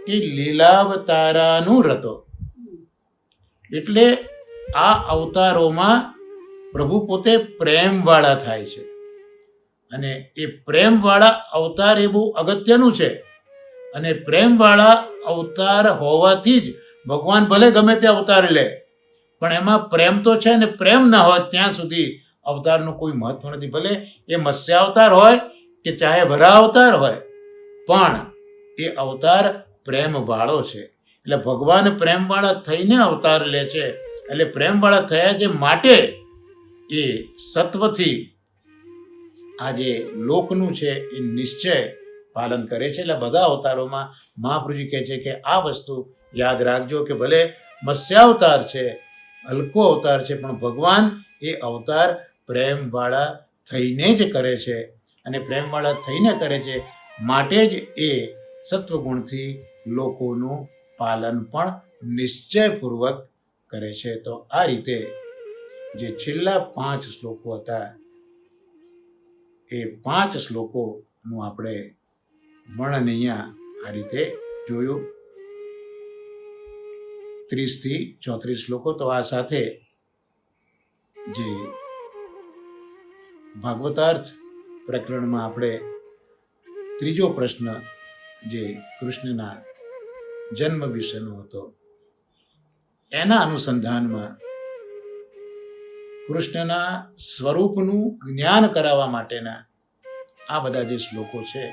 Speaker 1: કે લીલાવતારાનું રતો, એટલે આ અવતારોમાં પ્રભુ પોતે પ્રેમવાળા થાય છે. અને એ પ્રેમવાળા અવતાર એ બહુ અગત્યનું છે. અને પ્રેમવાળા અવતાર હોવાથી જ ભગવાન ભલે ગમે તે અવતાર લે, પણ એમાં પ્રેમ તો છે ને. પ્રેમ ના હોય ત્યાં સુધી અવતારનું કોઈ મહત્વ નથી. ભલે એ મત્સ્ય અવતાર હોય કે ચાહે વરા અવતાર હોય, પણ એ અવતાર પ્રેમવાળો છે. એટલે ભગવાન પ્રેમવાળા થઈને અવતાર લે છે. એટલે પ્રેમવાળા થયા છે માટે એ સત્વથી આ જે લોકનું છે એ નિશ્ચય પાલન કરે છે. એટલે બધા અવતારોમાં મહાપ્રભુજી કહે છે કે આ વસ્તુ યાદ રાખજો કે ભલે મત્સ્યાવતાર છે, હલકો અવતાર છે, પણ ભગવાન એ અવતાર પ્રેમવાળા થઈને જ કરે છે. અને પ્રેમવાળા થઈને કરે છે માટે જ એ સત્વગુણથી લોકોનું પાલન પણ નિશ્ચયપૂર્વક કરે છે. તો આ રીતે જે છેલ્લા 5 શ્લોકો હતા એ 5 શ્લોકોનું આપણે વર્ણન અહીંયા આ રીતે જોયું, 30 થી 34 શ્લોકો. તો આ સાથે જે ભાગવતાર્થ પ્રકરણમાં આપણે ત્રીજો પ્રશ્ન જે કૃષ્ણના જન્મ વિશેનો હતો એના અનુસંધાનમાં કૃષ્ણના સ્વરૂપનું જ્ઞાન કરાવવા માટેના આ બધા જે શ્લોકો છે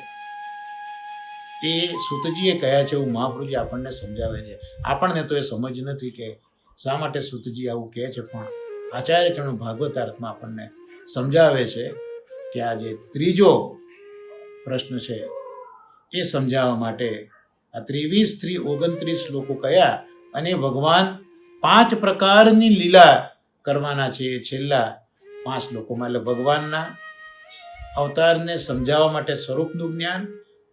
Speaker 1: એ સૂતજીએ કહ્યા છે એવું મહાપ્રભુજી આપણને સમજાવે છે. આપણને તો એ સમજ નથી કે શા માટે સૂતજી આવું કહે છે, પણ આચાર્યચરણ ભાગવતાર્થમાં આપણને સમજાવે છે કે આ જે ત્રીજો પ્રશ્ન છે એ સમજાવવા માટે આ 23 થી 29 શ્લોકો કયા અને ભગવાન 5 પ્રકારની લીલા કરવાના છે એ છેલ્લા 5 શ્લોકોમાં. એટલે ભગવાનના અવતારને સમજાવવા માટે સ્વરૂપનું જ્ઞાન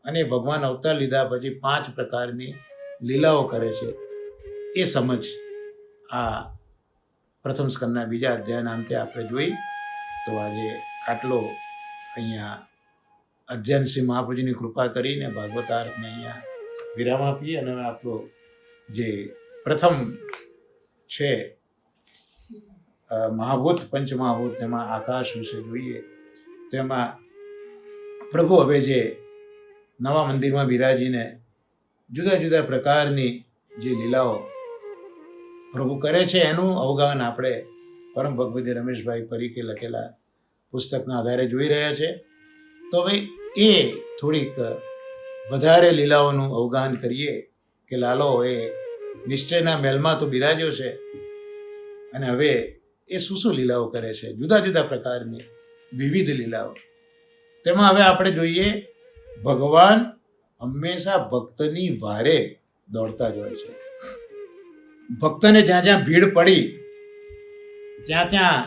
Speaker 1: અને ભગવાન અવતાર લીધા પછી 5 પ્રકારની લીલાઓ કરે છે એ સમજ આ પ્રથમ સ્કંદના બીજા અધ્યાયના અંતે આપણે જોઈ. તો આજે આટલો અહીંયા અધ્યયન શ્રી મહાપ્રભુજીની કૃપા કરીને ભાગવતાર્થને અહીંયા વિરામ આપીએ. અને આપણો જે પ્રથમ છે મહાભૂત પંચમહાભૂત તેમાં આકાશ વિશે જોઈએ. તેમાં પ્રભુ હવે જે નવા મંદિરમાં બિરાજીને જુદા જુદા પ્રકારની જે લીલાઓ પ્રભુ કરે છે એનું અવગાહન આપણે પરમ ભગવદ્ રમેશભાઈ પરીખે લખેલા પુસ્તકના આધારે જોઈ રહ્યા છે. તો હવે એ થોડીક વધારે લીલાઓનું અવગાહન કરીએ કે લાલો એ નિશ્ચયના મહેલમાં તો બિરાજ્યો છે અને હવે એ શું શું લીલાઓ કરે છે, જુદા જુદા પ્રકારની વિવિધ લીલાઓ. તેમાં હવે આપણે જોઈએ ભગવાન હંમેશા ભક્તની વારે દોડતા જ હોય છે. ભક્તને જ્યાં જ્યાં ભીડ પડી ત્યાં ત્યાં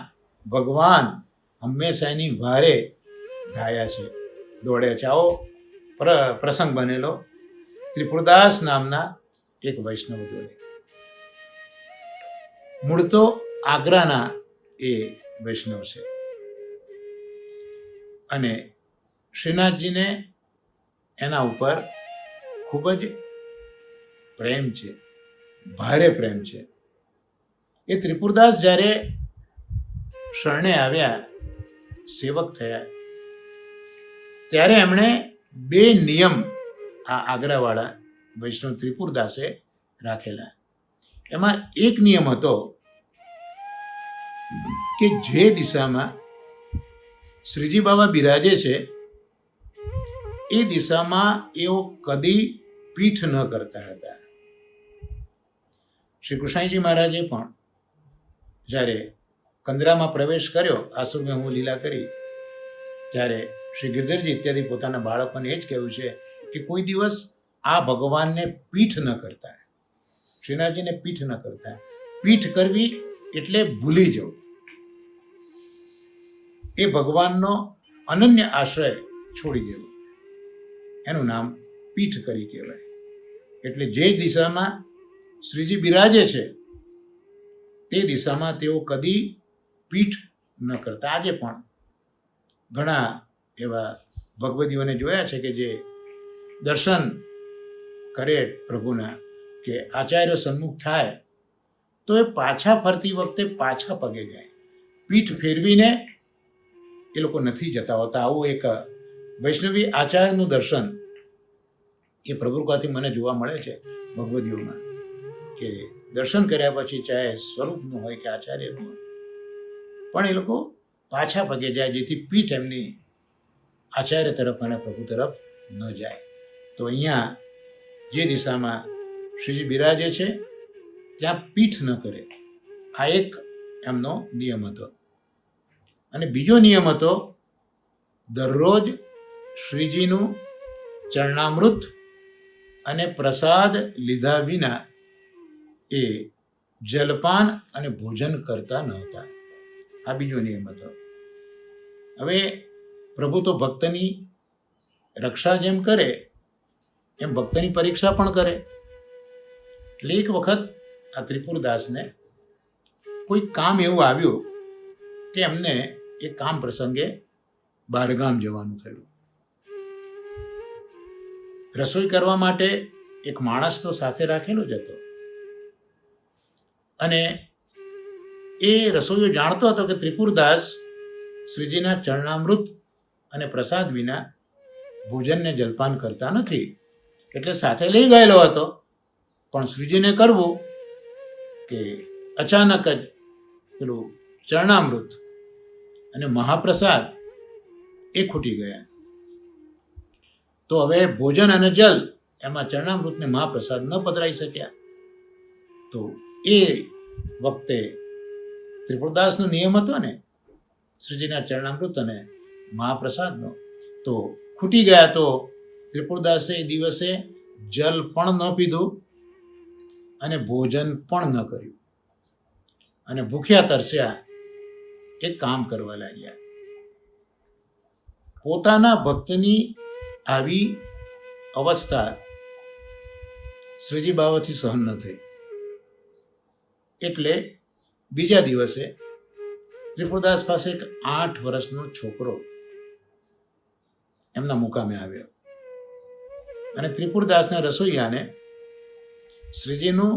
Speaker 1: ભગવાન હંમેશા એની વારે ધાયા છે, દોડે છે. આવો પ્રસંગ બનેલો ત્રિપુરદાસ નામના એક વૈષ્ણવ જોડે. મૂળ તો આગ્રાના એ વૈષ્ણવ છે અને શ્રીનાથજીને એના ઉપર ખૂબ જ પ્રેમ છે, ભારે પ્રેમ છે. એ ત્રિપુરદાસ જ્યારે શરણે આવ્યા, સેવક થયા, ત્યારે એમણે 2 નિયમ આ આગ્રાવાળા વૈષ્ણવ ત્રિપુરદાસે રાખેલા. એમાં એક નિયમ હતો કે જે દિશામાં શ્રીજી બાબા બિરાજે છે એ દિશામાં એઓ કદી પીઠ ન કરતા હતા. શ્રી કૃષ્ણજી મહારાજે પણ જ્યારે કંદરામાં પ્રવેશ કર્યો, આશ્રમમાં હું લીલા કરી, ત્યારે શ્રી ગિરધરજી ઇત્યાદિ પોતાના બાળકોને એ જ કહ્યું છે કે કોઈ દિવસ આ ભગવાનને પીઠ ન કરતા, શ્રીનાથજીને પીઠ ન કરતા. પીઠ કરવી એટલે ભૂલી જવું. એ ભગવાનનો અનન્ય આશ્રય છોડી દેવો, એનું નામ પીઠ કરી કહેવાય. એટલે જે દિશામાં શ્રીજી બિરાજે છે તે દિશામાં તેઓ કદી પીઠ ન કરતા. આજે પણ ઘણા એવા ભગવદીઓને જોયા છે કે જે દર્શન કરે પ્રભુના કે આચાર્ય સન્મુખ થાય તો એ પાછા ફરતી વખતે પાછા પગે જાય, પીઠ ફેરવીને એ લોકો નથી જતા હોતા. આવું એક વૈષ્ણવી આચાર્યનું દર્શન એ પ્રભુકાથી મને જોવા મળે છે ભગવદીઓમાં, કે દર્શન કર્યા પછી ચાહે સ્વરૂપનું હોય કે આચાર્યનું હોય પણ એ લોકો પાછા પગે જાય, જેથી પીઠ એમની આચાર્ય તરફ અને પ્રભુ તરફ ન જાય. તો અહીંયા જે દિશામાં શ્રીજી બિરાજે છે ત્યાં પીઠ ન કરે, આ એક એમનો નિયમ હતો. અને બીજો નિયમ હતો દરરોજ શ્રીજીનું ચરણામૃત અને પ્રસાદ લીધા વિના એ જલપાન અને ભોજન કરતા નહોતા. આ બીજો નિયમ હતો. હવે પ્રભુ તો ભક્તની રક્ષા જેમ કરે એમ ભક્તની પરીક્ષા પણ કરે. એટલે એક વખત આ ત્રિપુરદાસને કોઈ કામ એવું આવ્યું કે એમને એ કામ પ્રસંગે બહારગામ જવાનું થયું. રસોઈ કરવા માટે એક માણસ તો સાથે રાખેલો જ હતો અને એ રસોઈયો જાણતો હતો કે ત્રિપુરદાસ શ્રીજીના ચરણામૃત અને પ્રસાદ વિના ભોજનને જલપાન કરતા નથી, એટલે સાથે લઈ ગયેલો હતો. પણ શ્રીજીને કરવું કે અચાનક જ પેલું ચરણામૃત અને મહાપ્રસાદ એ ખૂટી ગયા. તો હવે ભોજન અને જલ એમાં ચરણામૃત ને મહાપ્રસાદ ન પધરાઈ શક્યા. તો એ વખતે ત્રિપુરદાસનો નિયમ હતો ને શ્રીજીના ચરણામૃત અને મહાપ્રસાદનો, તો ખૂટી ગયા. તો ત્રિપુરદાસે એ દિવસે જલ પણ ન પીધું અને ભોજન પણ ન કર્યું અને ભૂખ્યા તરસ્યા એ કામ કરવા લાગ્યા. પોતાના ભક્તની આવી અવસ્થા શ્રીજી બાવાથી સહન ન થઈ, એટલે બીજા દિવસે ત્રિપુરદાસ પાસે એક 8 વર્ષનો છોકરો એમના મુકામે આવ્યો અને ત્રિપુરદાસના રસોઈયાને શ્રીજીનું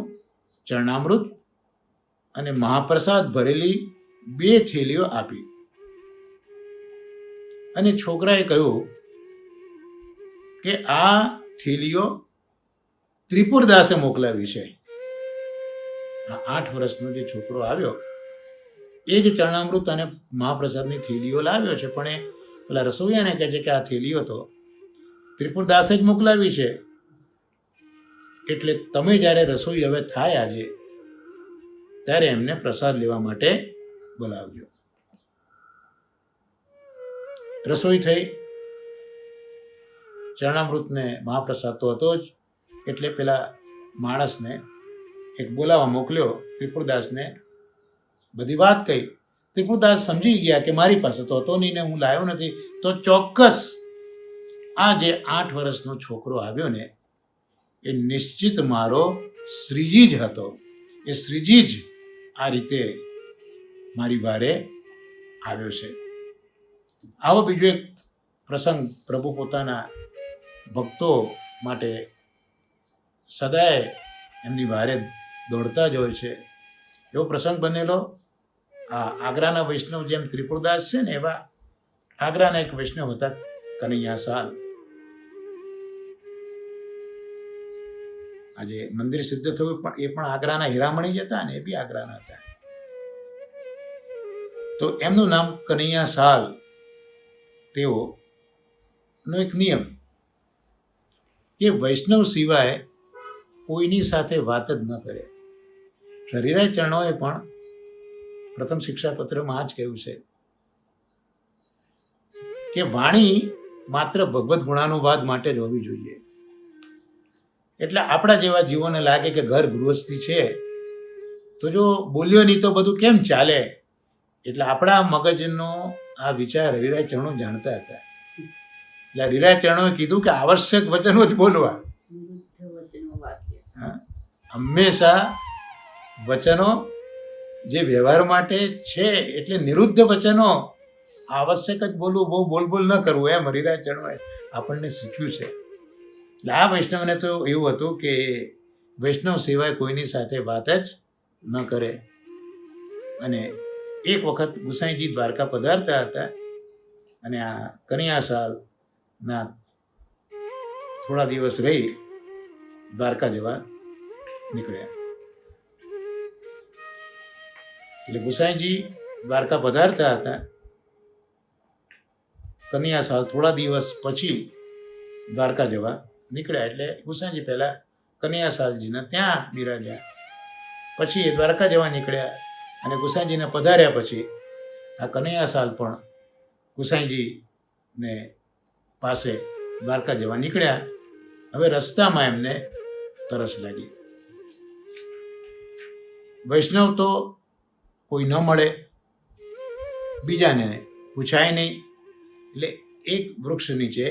Speaker 1: ચરણામૃત અને મહાપ્રસાદ ભરેલી 2 થેલીઓ આપી અને છોકરાએ કહ્યું કે આ થેલીઓ ત્રિપુરદાસે મોકલાવી છે. આ 8 વર્ષનો જે છોકરો આવ્યો એ જ ચરણામૃત અને મહાપ્રસાદની થેલીઓ લાવ્યો છે, પણ એ પેલા રસોઈયાને કહે છે કે આ થેલીઓ તો ત્રિપુરદાસે જ મોકલાવી છે, એટલે તમે જ્યારે રસોઈ હવે થાય આજે ત્યારે એમને પ્રસાદ લેવા માટે બોલાવજો. રસોઈ થઈ, ચરણામૃતને મહાપ્રસાદ તો હતો જ, એટલે પેલા માણસને એક બોલાવવા મોકલ્યો. ત્રિપુરદાસને બધી વાત કહી. ત્રિપુરદાસ સમજી ગયા કે મારી પાસે તો હતો નહીં ને હું લાવ્યો નથી, તો ચોક્કસ આ જે 8 વર્ષનો છોકરો આવ્યો ને એ નિશ્ચિત મારો શ્રીજી જ હતો. એ શ્રીજી જ આ રીતે મારી વારે આવ્યો છે. આવો બીજો એક પ્રસંગ પ્રભુ પોતાના ભક્તો માટે સદાય એમની વારે દોડતા જ હોય છે. એવો પ્રસંગ બનેલો આ આગ્રાના વૈષ્ણવ જેમ ત્રિપુરદાસ છે ને, એવા આગ્રાના એક વૈષ્ણવ હતા કનૈયા સાલ. આજે મંદિર સિદ્ધ થયું પણ એ પણ આગ્રાના હીરામણી જ હતા ને, એ બી આગ્રાના હતા. તો એમનું નામ કનૈયા સાલ. તેઓનો એક નિયમ કે વૈષ્ણવ સિવાય કોઈની સાથે વાત જ ન કરે. હરિરાય ચરણોએ પણ પ્રથમ શિક્ષાપત્રમાં આ જ કહ્યું છે કે વાણી માત્ર ભગવદ્ ગુણાનુવાદ માટે જ હોવી જોઈએ. એટલે આપણા જેવા જીવોને લાગે કે ઘર ગૃહસ્થી છે તો જો બોલ્યો નહીં તો બધું કેમ ચાલે, એટલે આપણા મગજનો આ વિચાર હરિરાય ચરણો જાણતા હતા. એટલે હરિરાય ચરણોએ કીધું કે આવશ્યક વચનો જ બોલવા. હંમેશા વચનો જે વ્યવહાર માટે છે એટલે નિરુદ્ધ વચનો આવશ્યક જ બોલવું, બહુ બોલ ન કરવું, એમ હરિરાય ચરણોએ આપણને શીખ્યું છે. એટલે આ વૈષ્ણવને તો એવું હતું કે વૈષ્ણવ સિવાય કોઈની સાથે વાત જ ન કરે. અને એક વખત ગુસાઈજી દ્વારકા પધારતા હતા અને આ કનૈયા સાલના થોડા દિવસ રહી દ્વારકા જવા નીકળ્યા. એટલે ગુસાઈજી દ્વારકા પધારતા હતા, કનૈયા સાલ થોડા દિવસ પછી દ્વારકા જવા નીકળ્યા. એટલે ગુસાઈજી પહેલા કનૈયા સાલજીને ત્યાં બિરાજ્યા, પછી એ દ્વારકા જવા નીકળ્યા. અને ગુસાઈજીને પધાર્યા પછી આ કનૈયા સાલ પણ ને પાસે દ્વારકા જવા નીકળ્યા. હવે રસ્તામાં એમને તરસ લાગી. વૈષ્ણવ તો કોઈ ન મળે, બીજાને પૂછાય નહીં, એટલે એક વૃક્ષ નીચે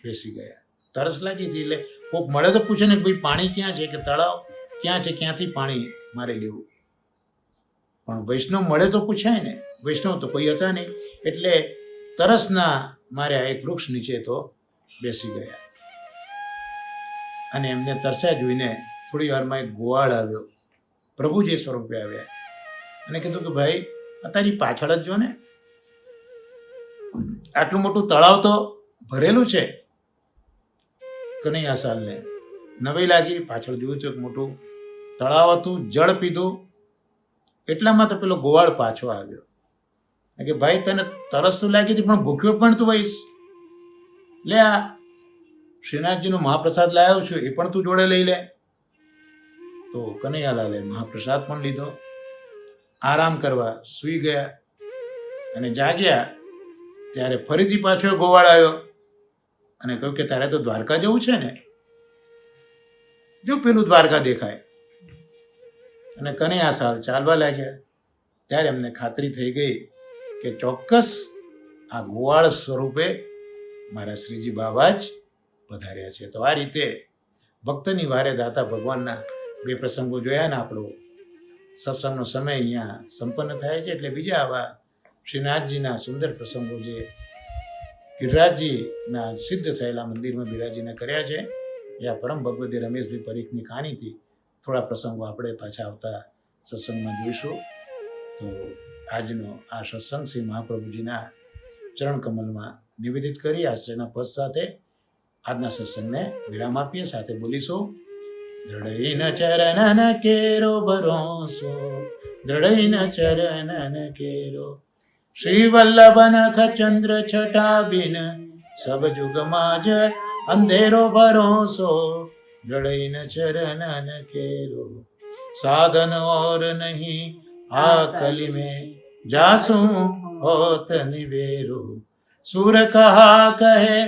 Speaker 1: બેસી ગયા. તરસ લાગી હતી એટલે કોઈક મળે તો પૂછે ને કે ભાઈ પાણી ક્યાં છે, કે તળાવ ક્યાં છે, ક્યાંથી પાણી મારે લેવું. પણ વૈષ્ણવ મળે તો પૂછાય ને. વૈષ્ણવ તો કોઈ હતા નહીં, એટલે તરસના મારે એક વૃક્ષ નીચે તો બેસી ગયા. અને એમને તરસ્યા જોઈને થોડી વારમાં એક ગોવાળ આવ્યો, પ્રભુજી સ્વરૂપે આવ્યા અને કીધું કે ભાઈ આ તારી પાછળ જ જો ને, આટલું મોટું તળાવ તો ભરેલું છે. કનૈયા સાલને નવાઈ લાગી, પાછળ જોયું તો એક મોટું તળાવ હતું, જળ પીધું. એટલામાં તો પેલો ગોવાળ પાછો આવ્યો કે ભાઈ તને તરસ તો લાગી હતી પણ ભૂખ્યો પણ તું હોઈશ, લે આ શ્રીનાથજીનો મહાપ્રસાદ લાવ્યો છું, એ પણ તું જોડે લઈ લે. તો કનૈયાલાલે મહાપ્રસાદ પણ લીધો, આરામ કરવા સૂઈ ગયા. અને જાગ્યા ત્યારે ફરીથી પાછો ગોવાળ આવ્યો અને કહ્યું કે તારે તો દ્વારકા જવું છે ને, જો પેલું દ્વારકા દેખાય. અને કનૈયા સાલ ચાલવા લાગ્યા. ત્યારે એમને ખાતરી થઈ ગઈ કે ચોક્કસ આ ગોવાળ સ્વરૂપે મારા શ્રીજી બાબા જ પધાર્યા છે. તો આ રીતે ભક્તની વારે દાતા ભગવાનના બે પ્રસંગો જોયા ને આપણો સત્સંગનો સમય અહીંયા સંપન્ન થાય છે. એટલે બીજા આવા શ્રીનાથજીના સુંદર પ્રસંગો જે ગિરિરાજજીના સિદ્ધ થયેલા મંદિરમાં બિરાજીને કર્યા છે, એ આ પરમ ભગવતી રમેશભાઈ પરીખની કહાનીથી થોડા પ્રસંગો આપણે પાછા આવતા સત્સંગમાં જોઈશું. તો આજનો આ સત્સંગ શ્રી મહાપ્રભુજીના ચરણ કમલમાં નિવેદિત કરી આશ્રયના પદ સાથે આજના સત્સંગને વિરામ આપીએ. સાથે બોલીશું દ્રઢઈન ચરણન કેરો ભરોસો, દ્રઢઈન ચરણન કેરો, શ્રી વલ્લભ નખ ચંદ્ર છટા બિન સબ જુગમાં જ અંધેરો ભરોસો, દ્રઢઈન ચરણન કેરો, સાધન और नहीं आ कली में जासूं होत निवेरो, सुर कहा कहे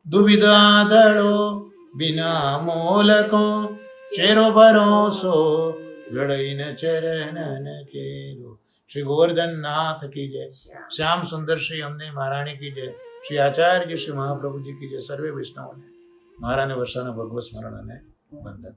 Speaker 1: दुविधा धड़ो, बिना मोल को चेरो भरोसो, દ્રઢઈન ચરણન કેરો. શ્રી ગોવર્ધન નાથ કી જય, શ્યામ સુંદર શ્રી અમને મહારાણી કી જય, શ્રી આચાર્ય શ્રી મહાપ્રભુજી કી જય. સર્વે વૈષ્ણવોને મહારાને વર્ષાના ભગવત સ્મરણ અને વંદન.